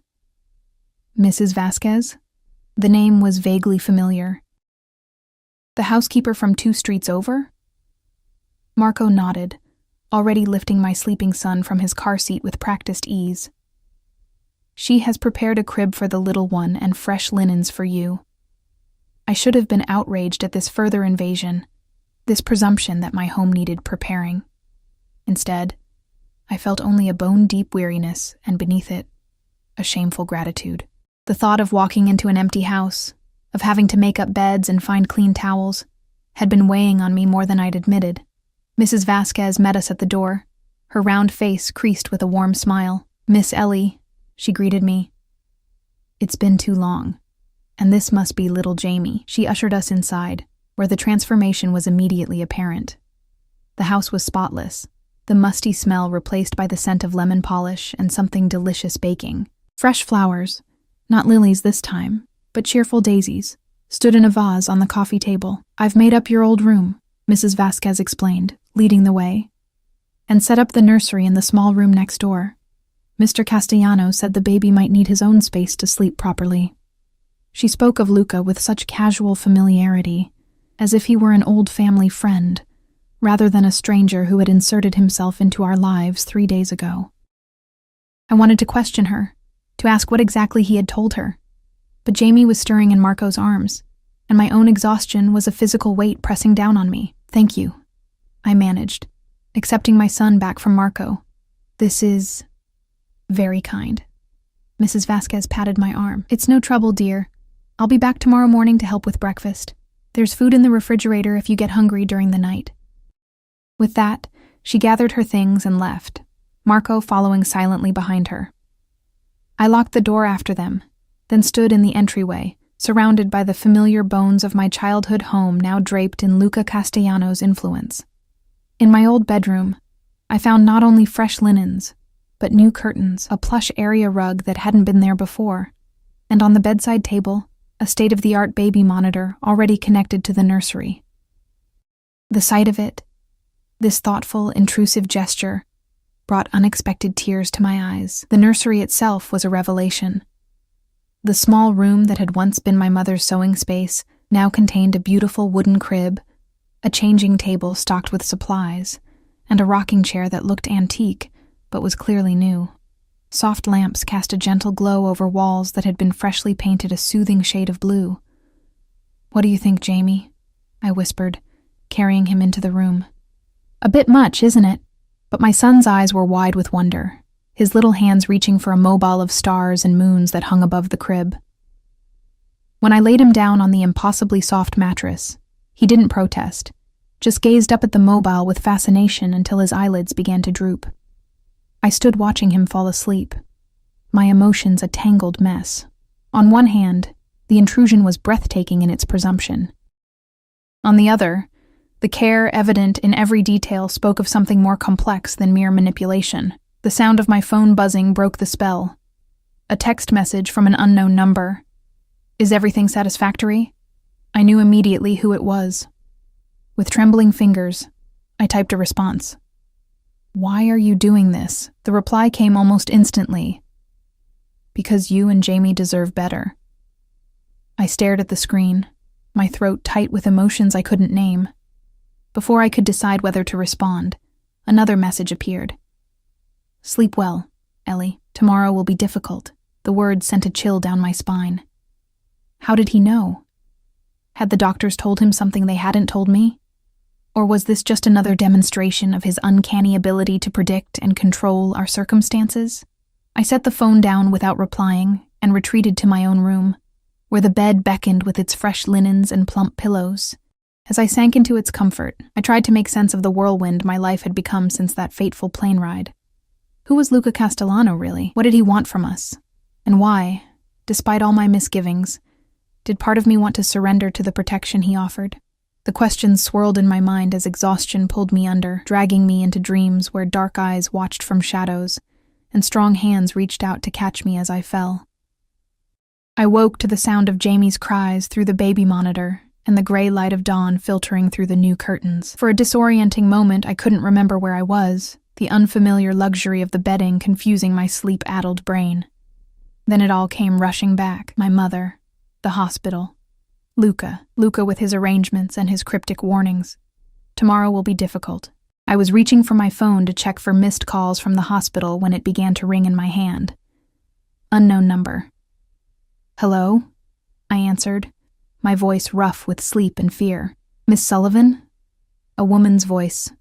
Mrs. Vasquez? The name was vaguely familiar. The housekeeper from 2 streets over? Marco nodded, already lifting my sleeping son from his car seat with practiced ease. She has prepared a crib for the little one and fresh linens for you. I should have been outraged at this further invasion, this presumption that my home needed preparing. Instead, I felt only a bone-deep weariness, and beneath it, a shameful gratitude. The thought of walking into an empty house, of having to make up beds and find clean towels, had been weighing on me more than I'd admitted. Mrs. Vasquez met us at the door, her round face creased with a warm smile. Miss Ellie, she greeted me. It's been too long, and this must be little Jamie. She ushered us inside, where the transformation was immediately apparent. The house was spotless, the musty smell replaced by the scent of lemon polish and something delicious baking. Fresh flowers, not lilies this time, but cheerful daisies, stood in a vase on the coffee table. I've made up your old room, Mrs. Vasquez explained, leading the way, and set up the nursery in the small room next door. Mr. Castellano said the baby might need his own space to sleep properly. She spoke of Luca with such casual familiarity, as if he were an old family friend, rather than a stranger who had inserted himself into our lives 3 days ago. I wanted to question her, to ask what exactly he had told her, but Jamie was stirring in Marco's arms, and my own exhaustion was a physical weight pressing down on me. "Thank you," I managed, accepting my son back from Marco. "This is very kind." Mrs. Vasquez patted my arm. "It's no trouble, dear. I'll be back tomorrow morning to help with breakfast. There's food in the refrigerator if you get hungry during the night." With that, she gathered her things and left, Marco following silently behind her. I locked the door after them, then stood in the entryway, surrounded by the familiar bones of my childhood home now draped in Luca Castellano's influence. In my old bedroom, I found not only fresh linens, but new curtains, a plush area rug that hadn't been there before, and on the bedside table, a state-of-the-art baby monitor already connected to the nursery. The sight of it, this thoughtful, intrusive gesture, brought unexpected tears to my eyes. The nursery itself was a revelation. The small room that had once been my mother's sewing space now contained a beautiful wooden crib, a changing table stocked with supplies, and a rocking chair that looked antique but was clearly new. Soft lamps cast a gentle glow over walls that had been freshly painted a soothing shade of blue. "What do you think, Jamie?" I whispered, carrying him into the room. "A bit much, isn't it?" But my son's eyes were wide with wonder, his little hands reaching for a mobile of stars and moons that hung above the crib. When I laid him down on the impossibly soft mattress, he didn't protest, just gazed up at the mobile with fascination until his eyelids began to droop. I stood watching him fall asleep, my emotions a tangled mess. On one hand, the intrusion was breathtaking in its presumption. On the other, the care evident in every detail spoke of something more complex than mere manipulation. The sound of my phone buzzing broke the spell. A text message from an unknown number. "Is everything satisfactory?" I knew immediately who it was. With trembling fingers, I typed a response. "Why are you doing this?" The reply came almost instantly. "Because you and Jamie deserve better." I stared at the screen, my throat tight with emotions I couldn't name. Before I could decide whether to respond, another message appeared. "Sleep well, Ellie. Tomorrow will be difficult." The words sent a chill down my spine. How did he know? Had the doctors told him something they hadn't told me? Or was this just another demonstration of his uncanny ability to predict and control our circumstances? I set the phone down without replying and retreated to my own room, where the bed beckoned with its fresh linens and plump pillows. As I sank into its comfort, I tried to make sense of the whirlwind my life had become since that fateful plane ride. Who was Luca Castellano, really? What did he want from us? And why, despite all my misgivings, did part of me want to surrender to the protection he offered? The questions swirled in my mind as exhaustion pulled me under, dragging me into dreams where dark eyes watched from shadows, and strong hands reached out to catch me as I fell. I woke to the sound of Jamie's cries through the baby monitor, and the gray light of dawn filtering through the new curtains. For a disorienting moment, I couldn't remember where I was, the unfamiliar luxury of the bedding confusing my sleep-addled brain. Then it all came rushing back. My mother, the hospital, Luca with his arrangements and his cryptic warnings. Tomorrow will be difficult. I was reaching for my phone to check for missed calls from the hospital when it began to ring in my hand. Unknown number. "Hello?" I answered, my voice rough with sleep and fear. "Miss Sullivan?" A woman's voice,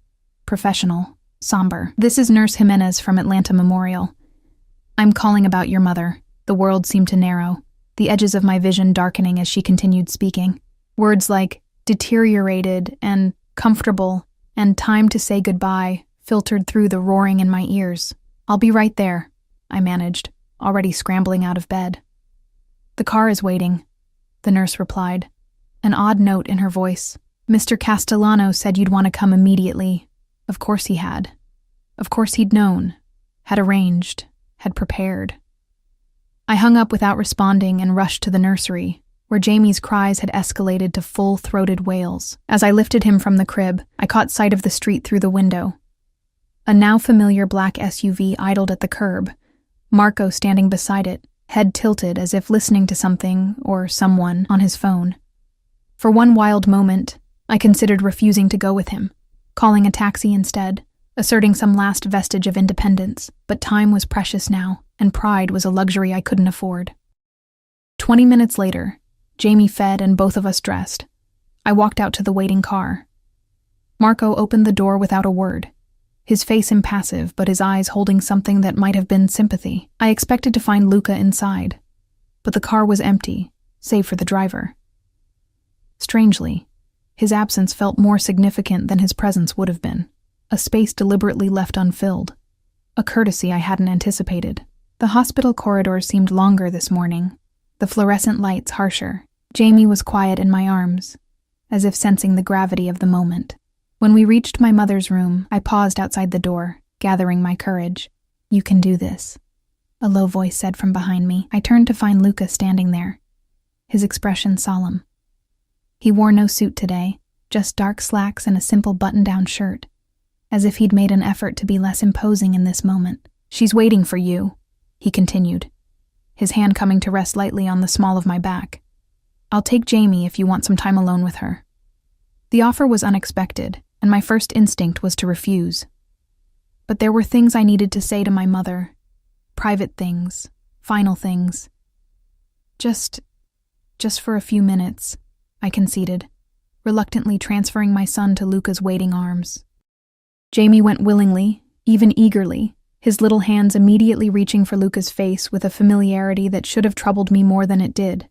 professional, somber. "This is Nurse Jimenez from Atlanta Memorial. I'm calling about your mother." The world seemed to narrow, the edges of my vision darkening as she continued speaking. Words like deteriorated and comfortable and time to say goodbye filtered through the roaring in my ears. "I'll be right there," I managed, already scrambling out of bed. "The car is waiting," the nurse replied, an odd note in her voice. "Mr. Castellano said you'd want to come immediately." Of course he had. Of course he'd known, had arranged, had prepared. I hung up without responding and rushed to the nursery, where Jamie's cries had escalated to full-throated wails. As I lifted him from the crib, I caught sight of the street through the window. A now familiar black SUV idled at the curb, Marco standing beside it, head tilted as if listening to something or someone on his phone. For one wild moment, I considered refusing to go with him, calling a taxi instead, asserting some last vestige of independence, but time was precious now, and pride was a luxury I couldn't afford. 20 minutes later, Jamie fed and both of us dressed. I walked out to the waiting car. Marco opened the door without a word, his face impassive but his eyes holding something that might have been sympathy. I expected to find Luca inside, but the car was empty, save for the driver. Strangely, his absence felt more significant than his presence would have been, a space deliberately left unfilled, a courtesy I hadn't anticipated. The hospital corridors seemed longer this morning, the fluorescent lights harsher. Jamie was quiet in my arms, as if sensing the gravity of the moment. When we reached my mother's room, I paused outside the door, gathering my courage. "You can do this," a low voice said from behind me. I turned to find Luca standing there, his expression solemn. He wore no suit today, just dark slacks and a simple button-down shirt, as if he'd made an effort to be less imposing in this moment. "She's waiting for you," he continued, his hand coming to rest lightly on the small of my back. "I'll take Jamie if you want some time alone with her." The offer was unexpected, and my first instinct was to refuse. But there were things I needed to say to my mother, private things, final things. Just for a few minutes, I conceded, reluctantly transferring my son to Luca's waiting arms. Jamie went willingly, even eagerly, his little hands immediately reaching for Luca's face with a familiarity that should have troubled me more than it did.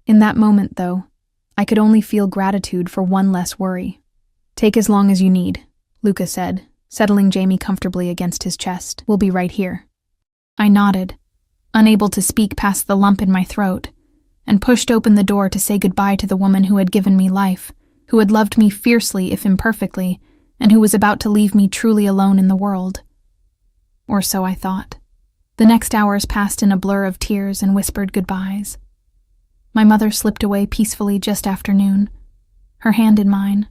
In that moment, though, I could only feel gratitude for one less worry. "Take as long as you need," Luca said, settling Jamie comfortably against his chest. "We'll be right here." I nodded, unable to speak past the lump in my throat, and pushed open the door to say goodbye to the woman who had given me life, who had loved me fiercely if imperfectly, and who was about to leave me truly alone in the world. Or so I thought. The next hours passed in a blur of tears and whispered goodbyes. My mother slipped away peacefully just after noon, her hand in mine,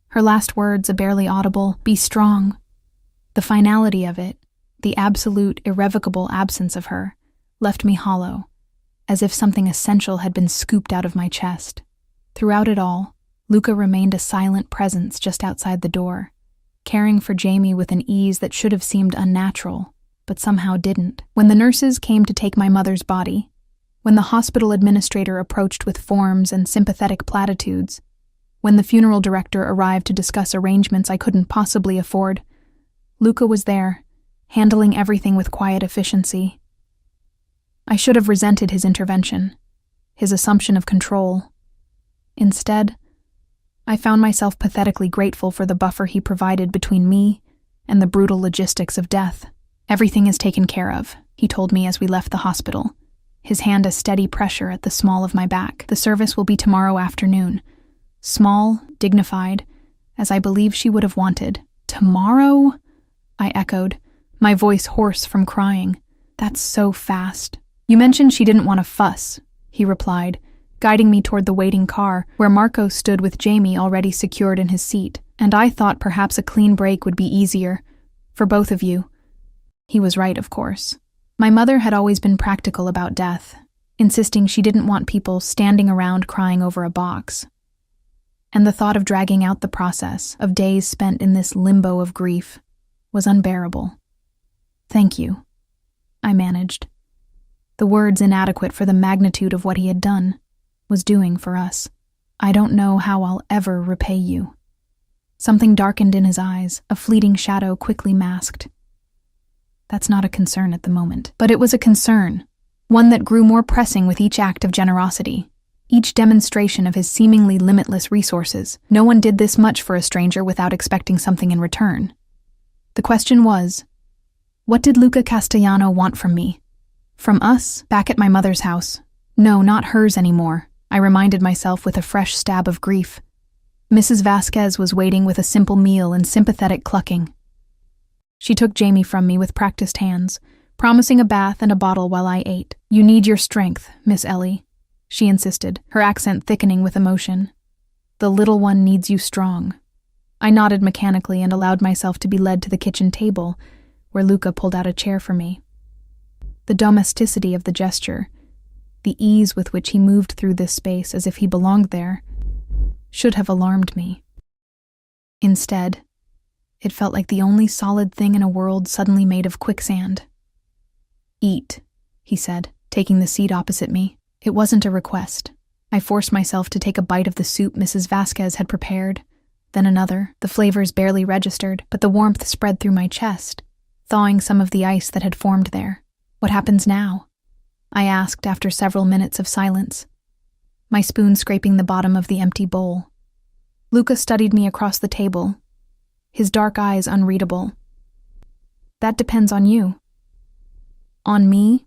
her last words a barely audible, "Be strong." The finality of it, the absolute, irrevocable absence of her, left me hollow, as if something essential had been scooped out of my chest. Throughout it all, Luca remained a silent presence just outside the door, caring for Jamie with an ease that should have seemed unnatural, but somehow didn't. When the nurses came to take my mother's body, when the hospital administrator approached with forms and sympathetic platitudes, when the funeral director arrived to discuss arrangements I couldn't possibly afford, Luca was there, handling everything with quiet efficiency. I should have resented his intervention, his assumption of control. Instead, I found myself pathetically grateful for the buffer he provided between me and the brutal logistics of death. "Everything is taken care of," he told me as we left the hospital, his hand a steady pressure at the small of my back. "The service will be tomorrow afternoon." Small, dignified, as I believe she would have wanted. "Tomorrow?" I echoed, my voice hoarse from crying. "That's so fast." "You mentioned she didn't want to fuss," he replied, guiding me toward the waiting car, where Marco stood with Jamie already secured in his seat, "and I thought perhaps a clean break would be easier, for both of you." He was right, of course. My mother had always been practical about death, insisting she didn't want people standing around crying over a box. And the thought of dragging out the process, of days spent in this limbo of grief, was unbearable. "Thank you," I managed. The words inadequate for the magnitude of what he had done, was doing for us. "I don't know how I'll ever repay you." Something darkened in his eyes, a fleeting shadow quickly masked. That's not a concern at the moment. But it was a concern, one that grew more pressing with each act of generosity, each demonstration of his seemingly limitless resources. No one did this much for a stranger without expecting something in return. The question was, what did Luca Castellano want from me? From us, back at my mother's house. No, not hers anymore, I reminded myself with a fresh stab of grief. Mrs. Vasquez was waiting with a simple meal and sympathetic clucking. She took Jamie from me with practiced hands, promising a bath and a bottle while I ate. "You need your strength, Miss Ellie," she insisted, her accent thickening with emotion. "The little one needs you strong." I nodded mechanically and allowed myself to be led to the kitchen table, where Luca pulled out a chair for me. The domesticity of the gesture, the ease with which he moved through this space as if he belonged there, should have alarmed me. Instead, it felt like the only solid thing in a world suddenly made of quicksand. "Eat," he said, taking the seat opposite me. It wasn't a request. I forced myself to take a bite of the soup Mrs. Vasquez had prepared, then another. The flavors barely registered, but the warmth spread through my chest, thawing some of the ice that had formed there. "What happens now?" I asked after several minutes of silence, my spoon scraping the bottom of the empty bowl. Luca studied me across the table, his dark eyes unreadable. "That depends on you." "On me?"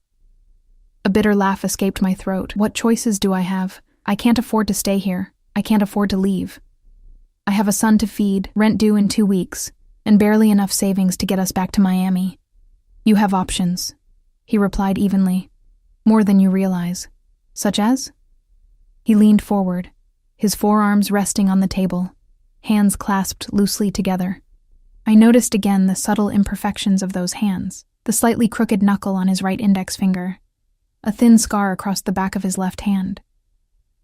A bitter laugh escaped my throat. "What choices do I have? I can't afford to stay here. I can't afford to leave. I have a son to feed, rent due in 2 weeks, and barely enough savings to get us back to Miami." "You have options," he replied evenly. "More than you realize." "Such as?" He leaned forward, his forearms resting on the table, hands clasped loosely together. I noticed again the subtle imperfections of those hands, the slightly crooked knuckle on his right index finger, a thin scar across the back of his left hand.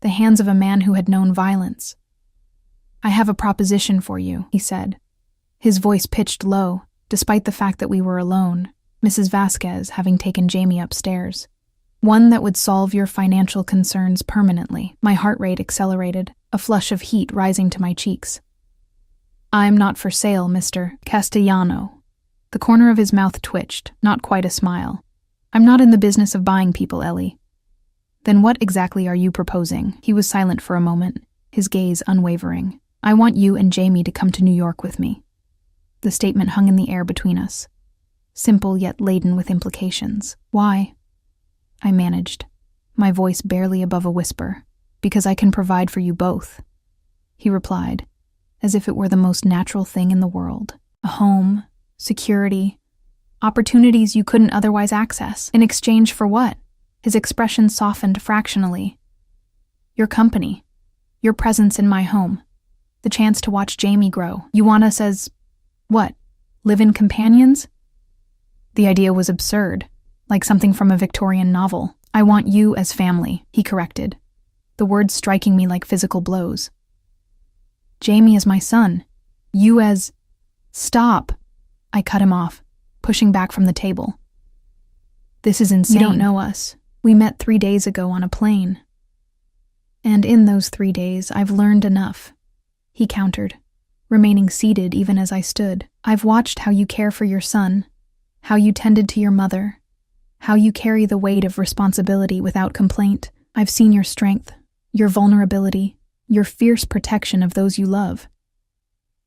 The hands of a man who had known violence. "I have a proposition for you," he said, his voice pitched low, despite the fact that we were alone, Mrs. Vasquez having taken Jamie upstairs. "One that would solve your financial concerns permanently." My heart rate accelerated, a flush of heat rising to my cheeks. "I'm not for sale, Mr. Castellano." The corner of his mouth twitched, not quite a smile. "I'm not in the business of buying people, Ellie." "Then what exactly are you proposing?" He was silent for a moment, his gaze unwavering. "I want you and Jamie to come to New York with me." The statement hung in the air between us, simple yet laden with implications. "Why?" I managed, my voice barely above a whisper. "Because I can provide for you both," he replied, as if it were the most natural thing in the world. "A home, security, opportunities you couldn't otherwise access. In exchange for what?" His expression softened fractionally. "Your company, your presence in my home, the chance to watch Jamie grow. You want us as, what, live-in companions?" The idea was absurd, like something from a Victorian novel. "I want you as family," he corrected, the words striking me like physical blows. "Jamie is my son. You as—" "Stop!" I cut him off, pushing back from the table. "This is insane. You don't know us. We met 3 days ago on a plane. And in those 3 days, I've learned enough," he countered, remaining seated even as I stood. "I've watched how you care for your son, how you tended to your mother, how you carry the weight of responsibility without complaint. I've seen your strength, your vulnerability, your fierce protection of those you love.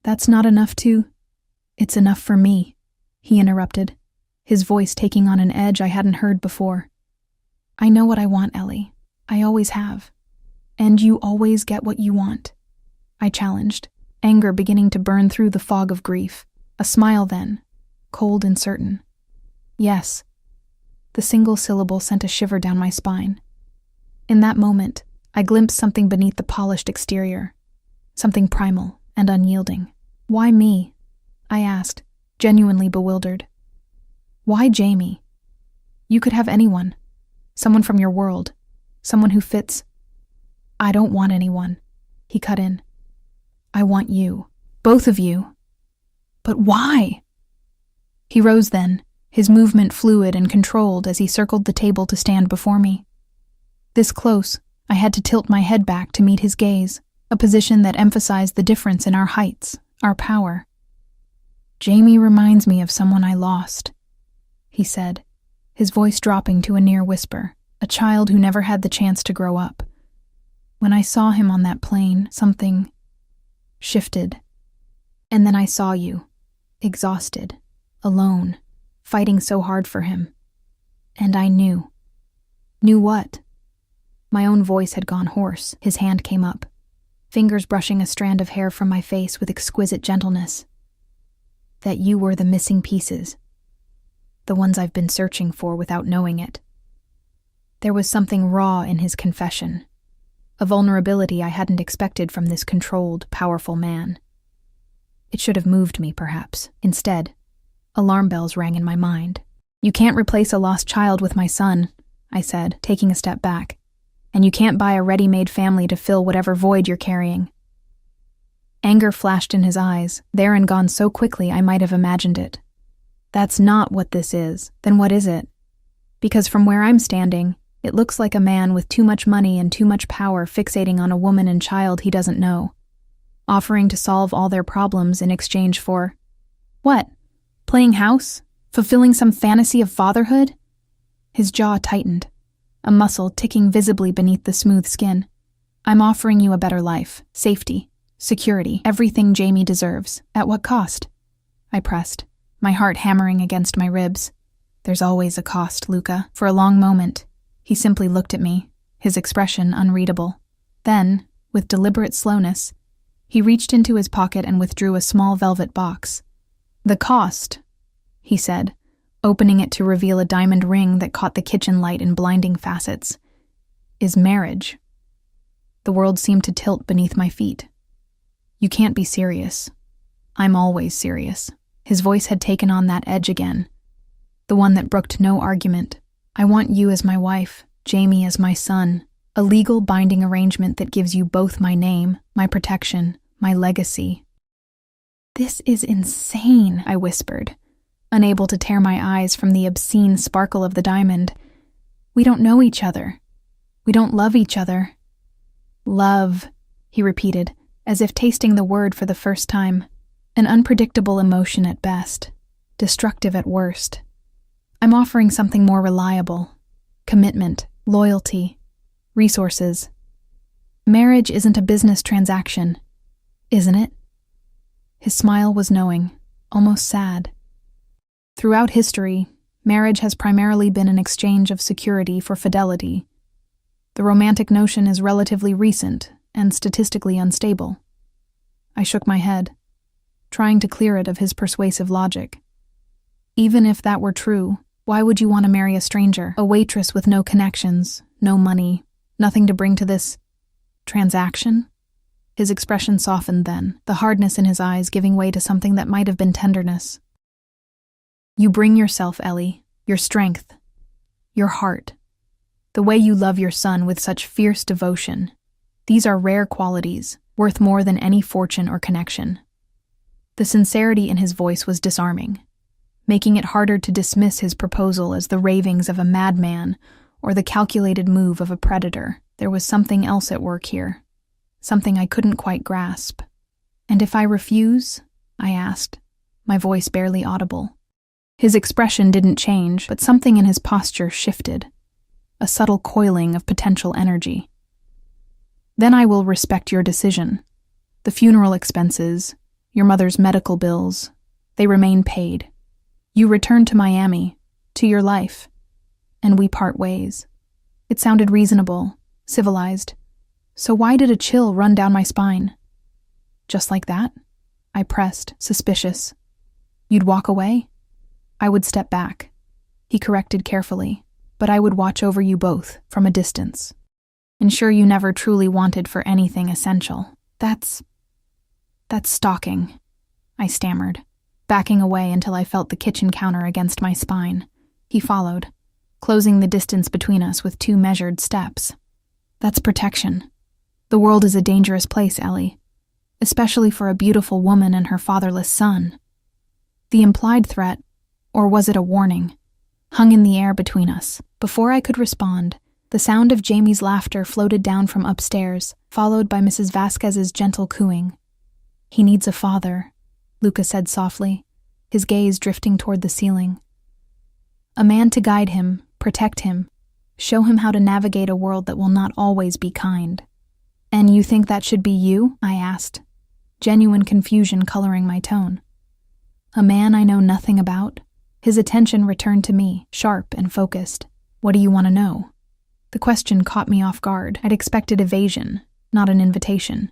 That's not enough to—" "It's enough for me," he interrupted, his voice taking on an edge I hadn't heard before. "I know what I want, Ellie. I always have. And you always get what you want," I challenged, anger beginning to burn through the fog of grief. A smile then, cold and certain. "Yes." The single syllable sent a shiver down my spine. In that moment, I glimpsed something beneath the polished exterior, something primal and unyielding. "Why me?" I asked, genuinely bewildered. "Why Jamie? You could have anyone. Someone from your world. Someone who fits—" "I don't want anyone," he cut in. "I want you. Both of you." "But why?" He rose then, his movement fluid and controlled as he circled the table to stand before me. This close, I had to tilt my head back to meet his gaze, a position that emphasized the difference in our heights, our power. "Jamie reminds me of someone I lost," he said, his voice dropping to a near whisper, "a child who never had the chance to grow up. When I saw him on that plane, something shifted. And then I saw you, exhausted, alone, fighting so hard for him. And I knew." "Knew what?" My own voice had gone hoarse. His hand came up, fingers brushing a strand of hair from my face with exquisite gentleness. "That you were the missing pieces. The ones I've been searching for without knowing it." There was something raw in his confession, a vulnerability I hadn't expected from this controlled, powerful man. It should have moved me, perhaps. Instead, alarm bells rang in my mind. You can't replace a lost child with my son, I said, taking a step back. And you can't buy a ready-made family to fill whatever void you're carrying. Anger flashed in his eyes, there and gone so quickly I might have imagined it. That's not what this is. Then what is it? Because from where I'm standing, it looks like a man with too much money and too much power fixating on a woman and child he doesn't know, offering to solve all their problems in exchange for… What? Playing house? Fulfilling some fantasy of fatherhood? His jaw tightened, a muscle ticking visibly beneath the smooth skin. I'm offering you a better life, safety, security, everything Jamie deserves. At what cost? I pressed, my heart hammering against my ribs. There's always a cost, Luca. For a long moment, he simply looked at me, his expression unreadable. Then, with deliberate slowness, he reached into his pocket and withdrew a small velvet box. The cost, he said, opening it to reveal a diamond ring that caught the kitchen light in blinding facets, is marriage. The world seemed to tilt beneath my feet. You can't be serious. I'm always serious. His voice had taken on that edge again, the one that brooked no argument. I want you as my wife, Jamie as my son, a legal binding arrangement that gives you both my name, my protection, my legacy. This is insane, I whispered, unable to tear my eyes from the obscene sparkle of the diamond. We don't know each other. We don't love each other. Love, he repeated, as if tasting the word for the first time. An unpredictable emotion at best, destructive at worst. I'm offering something more reliable. Commitment, loyalty, resources. Marriage isn't a business transaction, isn't it? His smile was knowing, almost sad. Throughout history, marriage has primarily been an exchange of security for fidelity. The romantic notion is relatively recent and statistically unstable. I shook my head, trying to clear it of his persuasive logic. Even if that were true, why would you want to marry a stranger, a waitress with no connections, no money, nothing to bring to this transaction? His expression softened then, the hardness in his eyes giving way to something that might have been tenderness. You bring yourself, Ellie, your strength, your heart, the way you love your son with such fierce devotion. These are rare qualities, worth more than any fortune or connection. The sincerity in his voice was disarming, making it harder to dismiss his proposal as the ravings of a madman or the calculated move of a predator. There was something else at work here, something I couldn't quite grasp. And if I refuse? I asked, my voice barely audible. His expression didn't change, but something in his posture shifted, a subtle coiling of potential energy. Then I will respect your decision. The funeral expenses, your mother's medical bills, they remain paid. You return to Miami, to your life, and we part ways. It sounded reasonable, civilized. So why did a chill run down my spine? Just like that? I pressed, suspicious. You'd walk away? I would step back. He corrected carefully, but I would watch over you both from a distance. Ensure you never truly wanted for anything essential. That's stalking, I stammered, backing away until I felt the kitchen counter against my spine. He followed, closing the distance between us with 2 measured steps. That's protection. The world is a dangerous place, Ellie, especially for a beautiful woman and her fatherless son. The implied threat, or was it a warning, hung in the air between us. Before I could respond, the sound of Jamie's laughter floated down from upstairs, followed by Mrs. Vasquez's gentle cooing. He needs a father, Luca said softly, his gaze drifting toward the ceiling. A man to guide him, protect him, show him how to navigate a world that will not always be kind. And you think that should be you? I asked, genuine confusion coloring my tone. A man I know nothing about? His attention returned to me, sharp and focused. What do you want to know? The question caught me off guard. I'd expected evasion, not an invitation.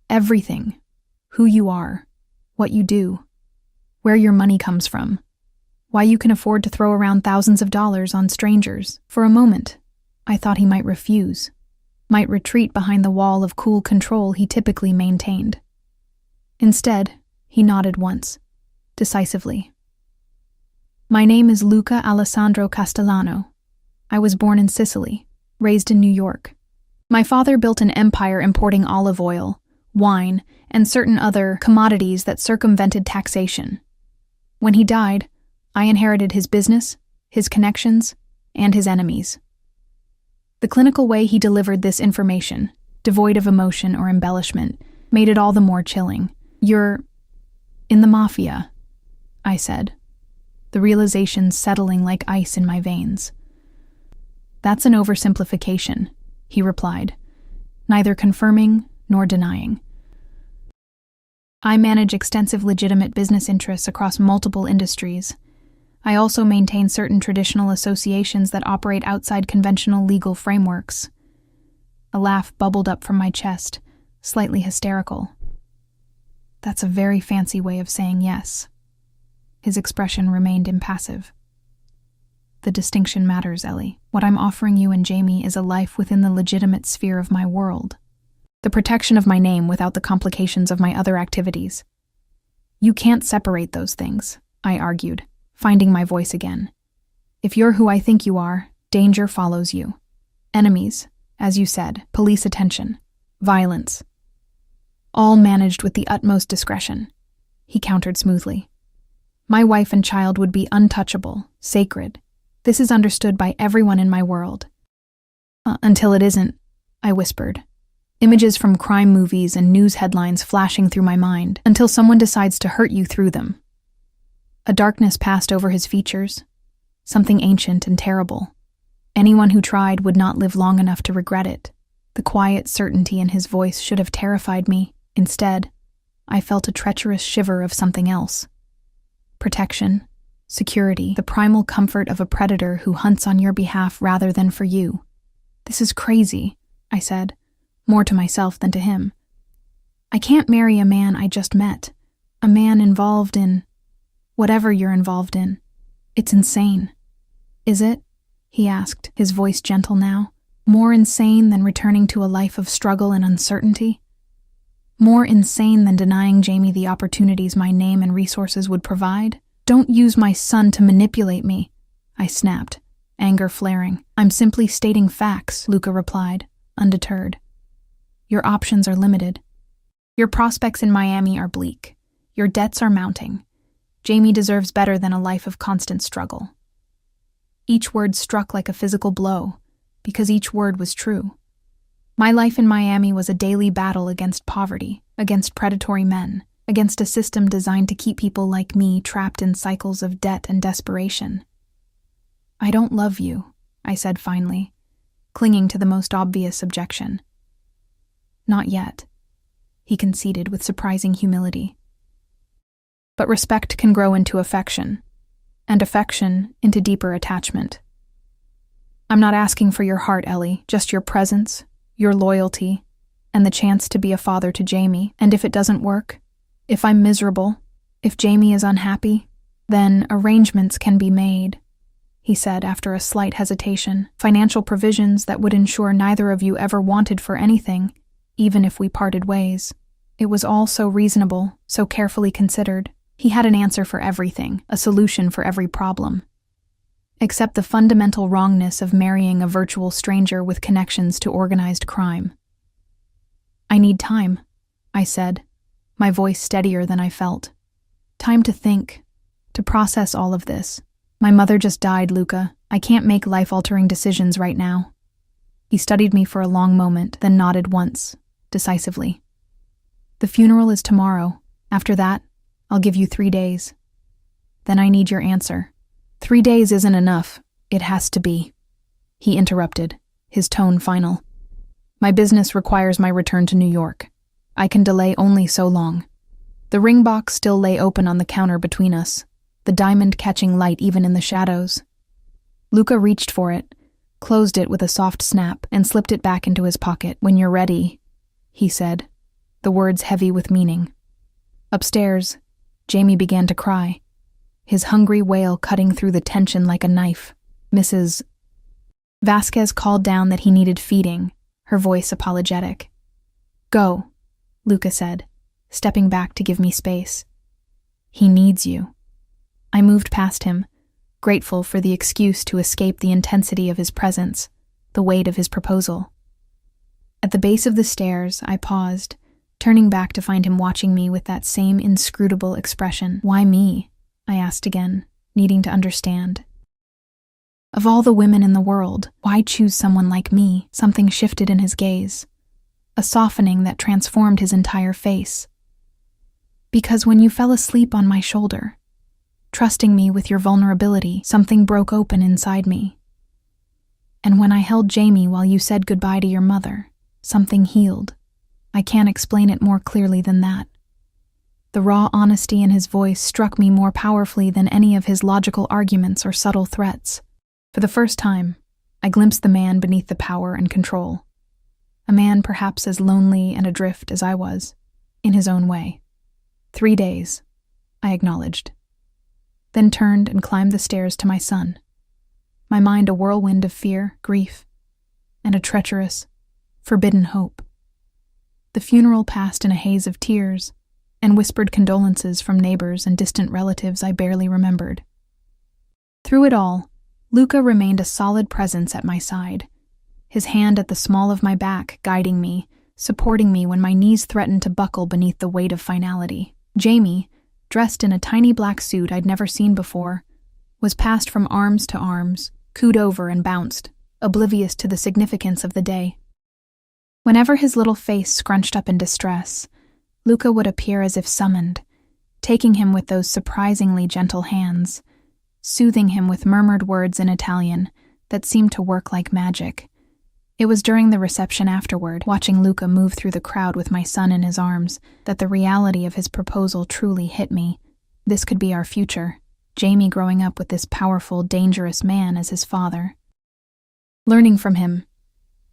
Everything. Who you are, what you do, where your money comes from, why you can afford to throw around thousands of dollars on strangers. For a moment, I thought he might refuse, might retreat behind the wall of cool control he typically maintained. Instead, he nodded once, decisively. My name is Luca Alessandro Castellano. I was born in Sicily, raised in New York. My father built an empire importing olive oil, wine, and certain other commodities that circumvented taxation. When he died, I inherited his business, his connections, and his enemies. The clinical way he delivered this information, devoid of emotion or embellishment, made it all the more chilling. You're in the Mafia, I said, the realization settling like ice in my veins. That's an oversimplification, he replied, neither confirming nor denying. I manage extensive legitimate business interests across multiple industries. I also maintain certain traditional associations that operate outside conventional legal frameworks. A laugh bubbled up from my chest, slightly hysterical. That's a very fancy way of saying yes. His expression remained impassive. The distinction matters, Ellie. What I'm offering you and Jamie is a life within the legitimate sphere of my world. The protection of my name without the complications of my other activities. You can't separate those things, I argued, finding my voice again. If you're who I think you are, danger follows you. Enemies, as you said, police attention, violence. All managed with the utmost discretion, he countered smoothly. My wife and child would be untouchable, sacred. This is understood by everyone in my world. Until it isn't, I whispered. Images from crime movies and news headlines flashing through my mind, until someone decides to hurt you through them. A darkness passed over his features, something ancient and terrible. Anyone who tried would not live long enough to regret it. The quiet certainty in his voice should have terrified me. Instead, I felt a treacherous shiver of something else. Protection, security, the primal comfort of a predator who hunts on your behalf rather than for you. This is crazy, I said, more to myself than to him. I can't marry a man I just met, a man involved in whatever you're involved in. It's insane. Is it? He asked, his voice gentle now. More insane than returning to a life of struggle and uncertainty? More insane than denying Jamie the opportunities my name and resources would provide? Don't use my son to manipulate me, I snapped, anger flaring. I'm simply stating facts, Luca replied, undeterred. Your options are limited. Your prospects in Miami are bleak. Your debts are mounting. Jamie deserves better than a life of constant struggle. Each word struck like a physical blow, because each word was true. My life in Miami was a daily battle against poverty, against predatory men, against a system designed to keep people like me trapped in cycles of debt and desperation. I don't love you, I said finally, clinging to the most obvious objection. Not yet, he conceded with surprising humility. But respect can grow into affection, and affection into deeper attachment. I'm not asking for your heart, Ellie, just your presence, your loyalty, and the chance to be a father to Jamie. And if it doesn't work, if I'm miserable, if Jamie is unhappy, then arrangements can be made, he said after a slight hesitation. Financial provisions that would ensure neither of you ever wanted for anything, even if we parted ways. It was all so reasonable, so carefully considered. He had an answer for everything, a solution for every problem. Except the fundamental wrongness of marrying a virtual stranger with connections to organized crime. I need time, I said, my voice steadier than I felt. Time to think, to process all of this. My mother just died, Luca. I can't make life-altering decisions right now. He studied me for a long moment, then nodded once, decisively. The funeral is tomorrow. After that, I'll give you 3 days. Then I need your answer. 3 days isn't enough. It has to be. He interrupted, his tone final. My business requires my return to New York. I can delay only so long. The ring box still lay open on the counter between us, the diamond catching light even in the shadows. Luca reached for it, closed it with a soft snap, and slipped it back into his pocket. When you're ready, he said, the words heavy with meaning. Upstairs, Jamie began to cry, his hungry wail cutting through the tension like a knife. Mrs. Vasquez called down that he needed feeding, her voice apologetic. Go, Luca said, stepping back to give me space. He needs you. I moved past him, grateful for the excuse to escape the intensity of his presence, the weight of his proposal. At the base of the stairs, I paused, turning back to find him watching me with that same inscrutable expression. "Why me?" I asked again, needing to understand. "Of all the women in the world, why choose someone like me?" Something shifted in his gaze, a softening that transformed his entire face. "Because when you fell asleep on my shoulder, trusting me with your vulnerability, something broke open inside me. And when I held Jamie while you said goodbye to your mother, something healed. I can't explain it more clearly than that." The raw honesty in his voice struck me more powerfully than any of his logical arguments or subtle threats. For the first time, I glimpsed the man beneath the power and control. A man perhaps as lonely and adrift as I was, in his own way. 3 days, I acknowledged. Then turned and climbed the stairs to my son. My mind a whirlwind of fear, grief, and a treacherous, forbidden hope. The funeral passed in a haze of tears and whispered condolences from neighbors and distant relatives I barely remembered. Through it all, Luca remained a solid presence at my side, his hand at the small of my back guiding me, supporting me when my knees threatened to buckle beneath the weight of finality. Jamie, dressed in a tiny black suit I'd never seen before, was passed from arms to arms, cooed over and bounced, oblivious to the significance of the day. Whenever his little face scrunched up in distress, Luca would appear as if summoned, taking him with those surprisingly gentle hands, soothing him with murmured words in Italian that seemed to work like magic. It was during the reception afterward, watching Luca move through the crowd with my son in his arms, that the reality of his proposal truly hit me. This could be our future, Jamie growing up with this powerful, dangerous man as his father. Learning from him,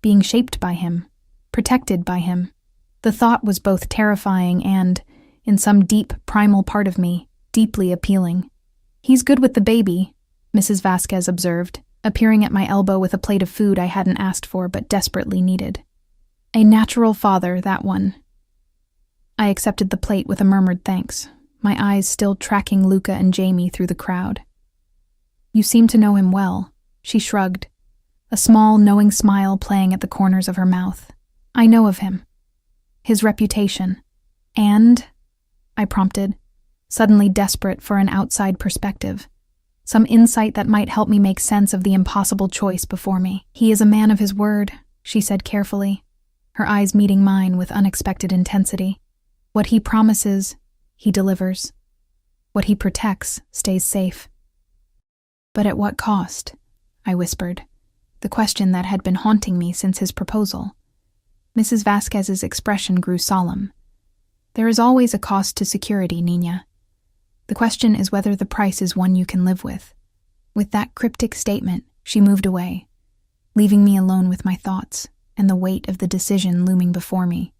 being shaped by him, protected by him. The thought was both terrifying and, in some deep, primal part of me, deeply appealing. "He's good with the baby," Mrs. Vasquez observed, appearing at my elbow with a plate of food I hadn't asked for but desperately needed. "A natural father, that one." I accepted the plate with a murmured thanks, my eyes still tracking Luca and Jamie through the crowd. "You seem to know him well," she shrugged, a small, knowing smile playing at the corners of her mouth. "I know of him. His reputation. And," I prompted, suddenly desperate for an outside perspective, some insight that might help me make sense of the impossible choice before me. "He is a man of his word," she said carefully, her eyes meeting mine with unexpected intensity. "What he promises, he delivers. What he protects stays safe." "But at what cost?" I whispered, the question that had been haunting me since his proposal. Mrs. Vasquez's expression grew solemn. "There is always a cost to security, Nina. The question is whether the price is one you can live with." With that cryptic statement, she moved away, leaving me alone with my thoughts and the weight of the decision looming before me.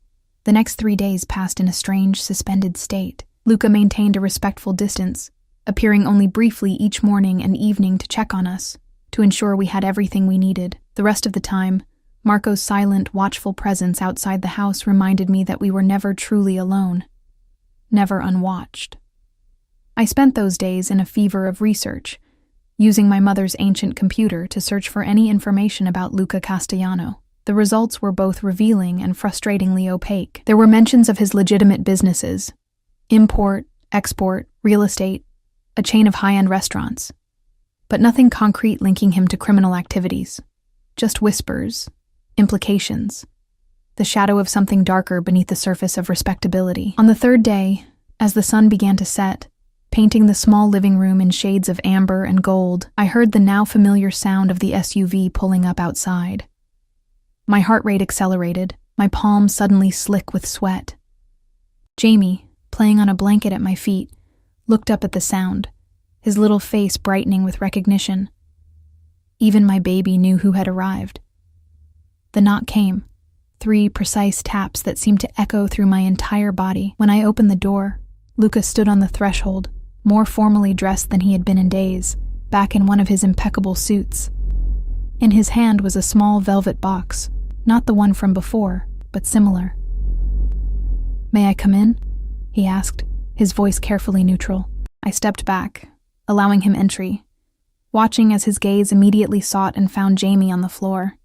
The next 3 days passed in a strange, suspended state. Luca maintained a respectful distance, appearing only briefly each morning and evening to check on us, to ensure we had everything we needed. The rest of the time, Marco's silent, watchful presence outside the house reminded me that we were never truly alone, never unwatched. I spent those days in a fever of research, using my mother's ancient computer to search for any information about Luca Castellano. The results were both revealing and frustratingly opaque. There were mentions of his legitimate businesses: import, export, real estate, a chain of high-end restaurants, but nothing concrete linking him to criminal activities. Just whispers, implications, the shadow of something darker beneath the surface of respectability. On the 3rd day, as the sun began to set, painting the small living room in shades of amber and gold, I heard the now familiar sound of the SUV pulling up outside. My heart rate accelerated, my palms suddenly slick with sweat. Jamie, playing on a blanket at my feet, looked up at the sound, his little face brightening with recognition. Even my baby knew who had arrived. The knock came, 3 precise taps that seemed to echo through my entire body. When I opened the door, Luca stood on the threshold, more formally dressed than he had been in days, back in one of his impeccable suits. In his hand was a small velvet box, not the one from before, but similar. "May I come in?" he asked, his voice carefully neutral. I stepped back, allowing him entry. watching as his gaze immediately sought and found Jamie on the floor.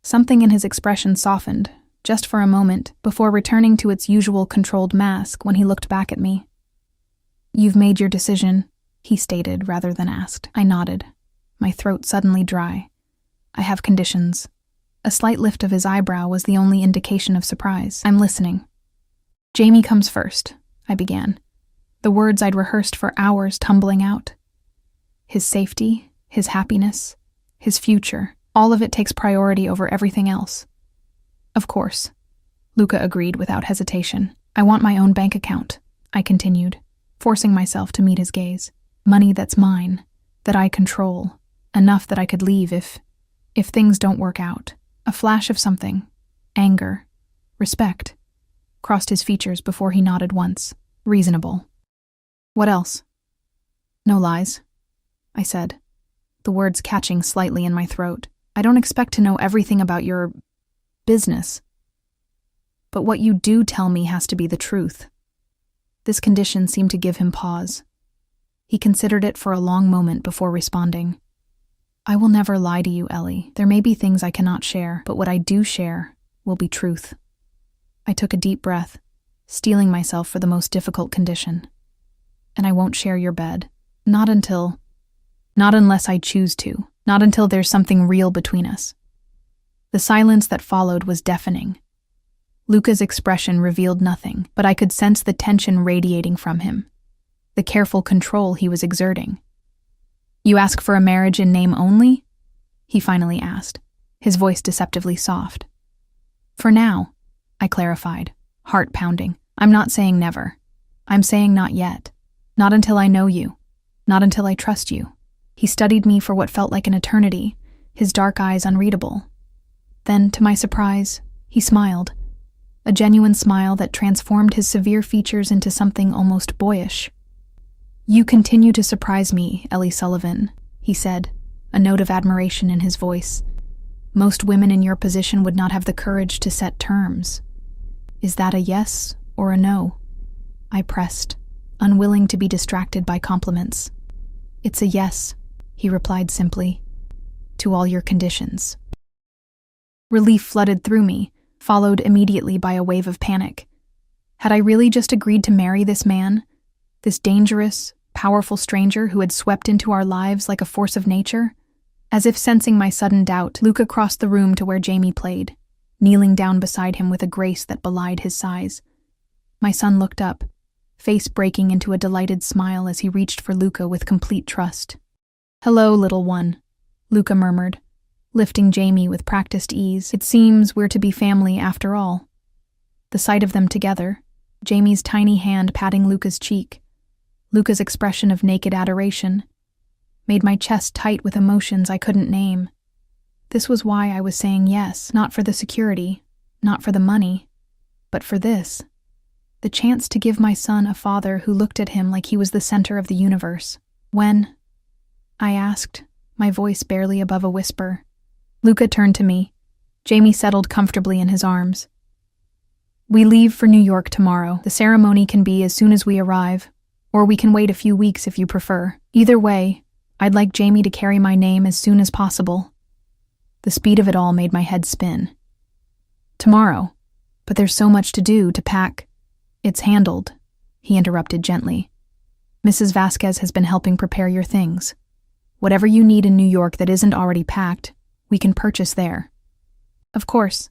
Something in his expression softened, just for a moment, before returning to its usual controlled mask when he looked back at me. "You've made your decision," he stated rather than asked. I nodded, my throat suddenly dry. "I have conditions." A slight lift of his eyebrow was the only indication of surprise. "I'm listening." "Jamie comes first," I began, the words I'd rehearsed for hours tumbling out. "His safety, his happiness, his future, all of it takes priority over everything else." "Of course," Luca agreed without hesitation. "I want my own bank account," I continued, forcing myself to meet his gaze. "Money that's mine, that I control, enough that I could leave if things don't work out." A flash of something, anger, respect, crossed his features before he nodded once. "Reasonable." "What else?" "No lies," I said, the words catching slightly in my throat. "I don't expect to know everything about your business. But what you do tell me has to be the truth." This condition seemed to give him pause. He considered it for a long moment before responding. "I will never lie to you, Ellie. There may be things I cannot share, but what I do share will be truth." I took a deep breath, steeling myself for the most difficult condition. "And I won't share your bed. Not unless I choose to. Not until there's something real between us." The silence that followed was deafening. Luca's expression revealed nothing, but I could sense the tension radiating from him, the careful control he was exerting. "You ask for a marriage in name only?" he finally asked, his voice deceptively soft. "For now," I clarified, heart pounding. "I'm not saying never. I'm saying not yet. Not until I know you. Not until I trust you." He studied me for what felt like an eternity, his dark eyes unreadable. Then, to my surprise, he smiled, a genuine smile that transformed his severe features into something almost boyish. "You continue to surprise me, Ellie Sullivan," he said, a note of admiration in his voice. "Most women in your position would not have the courage to set terms. Is that a yes or a no?" I pressed, unwilling to be distracted by compliments. "It's a yes," he replied simply, "to all your conditions." Relief flooded through me, followed immediately by a wave of panic. Had I really just agreed to marry this man? This dangerous, powerful stranger who had swept into our lives like a force of nature? As if sensing my sudden doubt, Luca crossed the room to where Jamie played, kneeling down beside him with a grace that belied his size. My son looked up, face breaking into a delighted smile as he reached for Luca with complete trust. "Hello, little one," Luca murmured, lifting Jamie with practiced ease. "It seems we're to be family after all." The sight of them together, Jamie's tiny hand patting Luca's cheek, Luca's expression of naked adoration, made my chest tight with emotions I couldn't name. This was why I was saying yes, not for the security, not for the money, but for this. The chance to give my son a father who looked at him like he was the center of the universe. "When?" I asked, my voice barely above a whisper. Luca turned to me. Jamie settled comfortably in his arms. "We leave for New York tomorrow. The ceremony can be as soon as we arrive, or we can wait a few weeks if you prefer. Either way, I'd like Jamie to carry my name as soon as possible." The speed of it all made my head spin. "Tomorrow? But there's so much to do, to pack." "It's handled," he interrupted gently. "Mrs. Vasquez has been helping prepare your things. Whatever you need in New York that isn't already packed, we can purchase there." Of course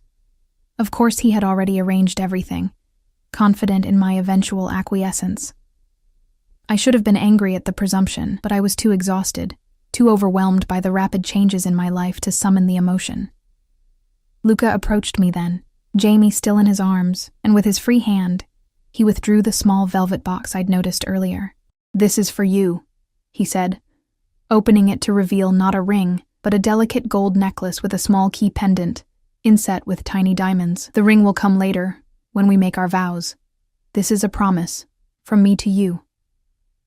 he had already arranged everything, confident in my eventual acquiescence. I should have been angry at the presumption, but I was too exhausted, too overwhelmed by the rapid changes in my life to summon the emotion. Luca approached me then, Jamie still in his arms, and with his free hand, he withdrew the small velvet box I'd noticed earlier. "This is for you," he said, opening it to reveal not a ring, but a delicate gold necklace with a small key pendant, inset with tiny diamonds. "The ring will come later, when we make our vows. This is a promise, from me to you."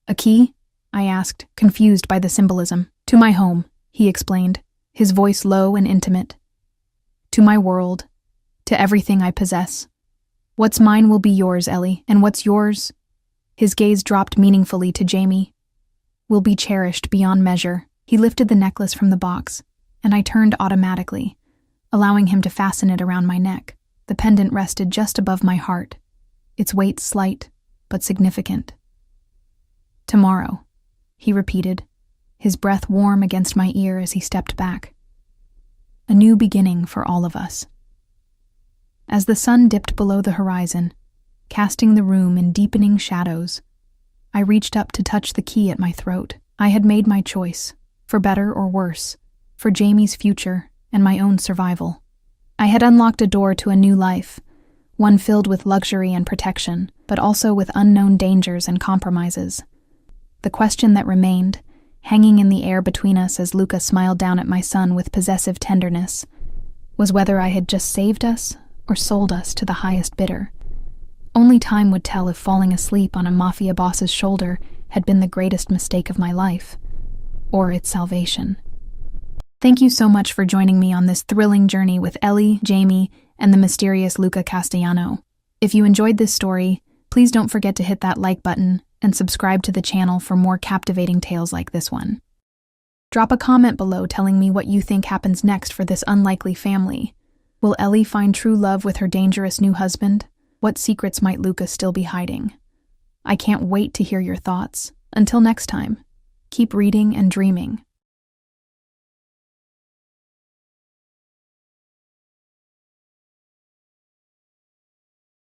"A key?" I asked, confused by the symbolism. "To my home," he explained, his voice low and intimate. "To my world, to everything I possess. What's mine will be yours, Ellie, and what's yours?" His gaze dropped meaningfully to Jamie. will be cherished beyond measure. He lifted the necklace from the box, and I turned automatically, allowing him to fasten it around my neck. The pendant rested just above my heart, its weight slight but significant. "Tomorrow," he repeated, his breath warm against my ear as he stepped back. A new beginning for all of us. As the sun dipped below the horizon, casting the room in deepening shadows, I reached up to touch the key at my throat. I had made my choice, for better or worse, for Jamie's future and my own survival. I had unlocked a door to a new life, one filled with luxury and protection, but also with unknown dangers and compromises. The question that remained, hanging in the air between us as Luca smiled down at my son with possessive tenderness, was whether I had just saved us or sold us to the highest bidder. Only time would tell if falling asleep on a Mafia boss's shoulder had been the greatest mistake of my life, or its salvation. Thank you so much for joining me on this thrilling journey with Ellie, Jamie, and the mysterious Luca Castellano. If you enjoyed this story, please don't forget to hit that like button and subscribe to the channel for more captivating tales like this one. Drop a comment below telling me what you think happens next for this unlikely family. Will Ellie find true love with her dangerous new husband? What secrets might Luca still be hiding? I can't wait to hear your thoughts. Until next time, keep reading and dreaming.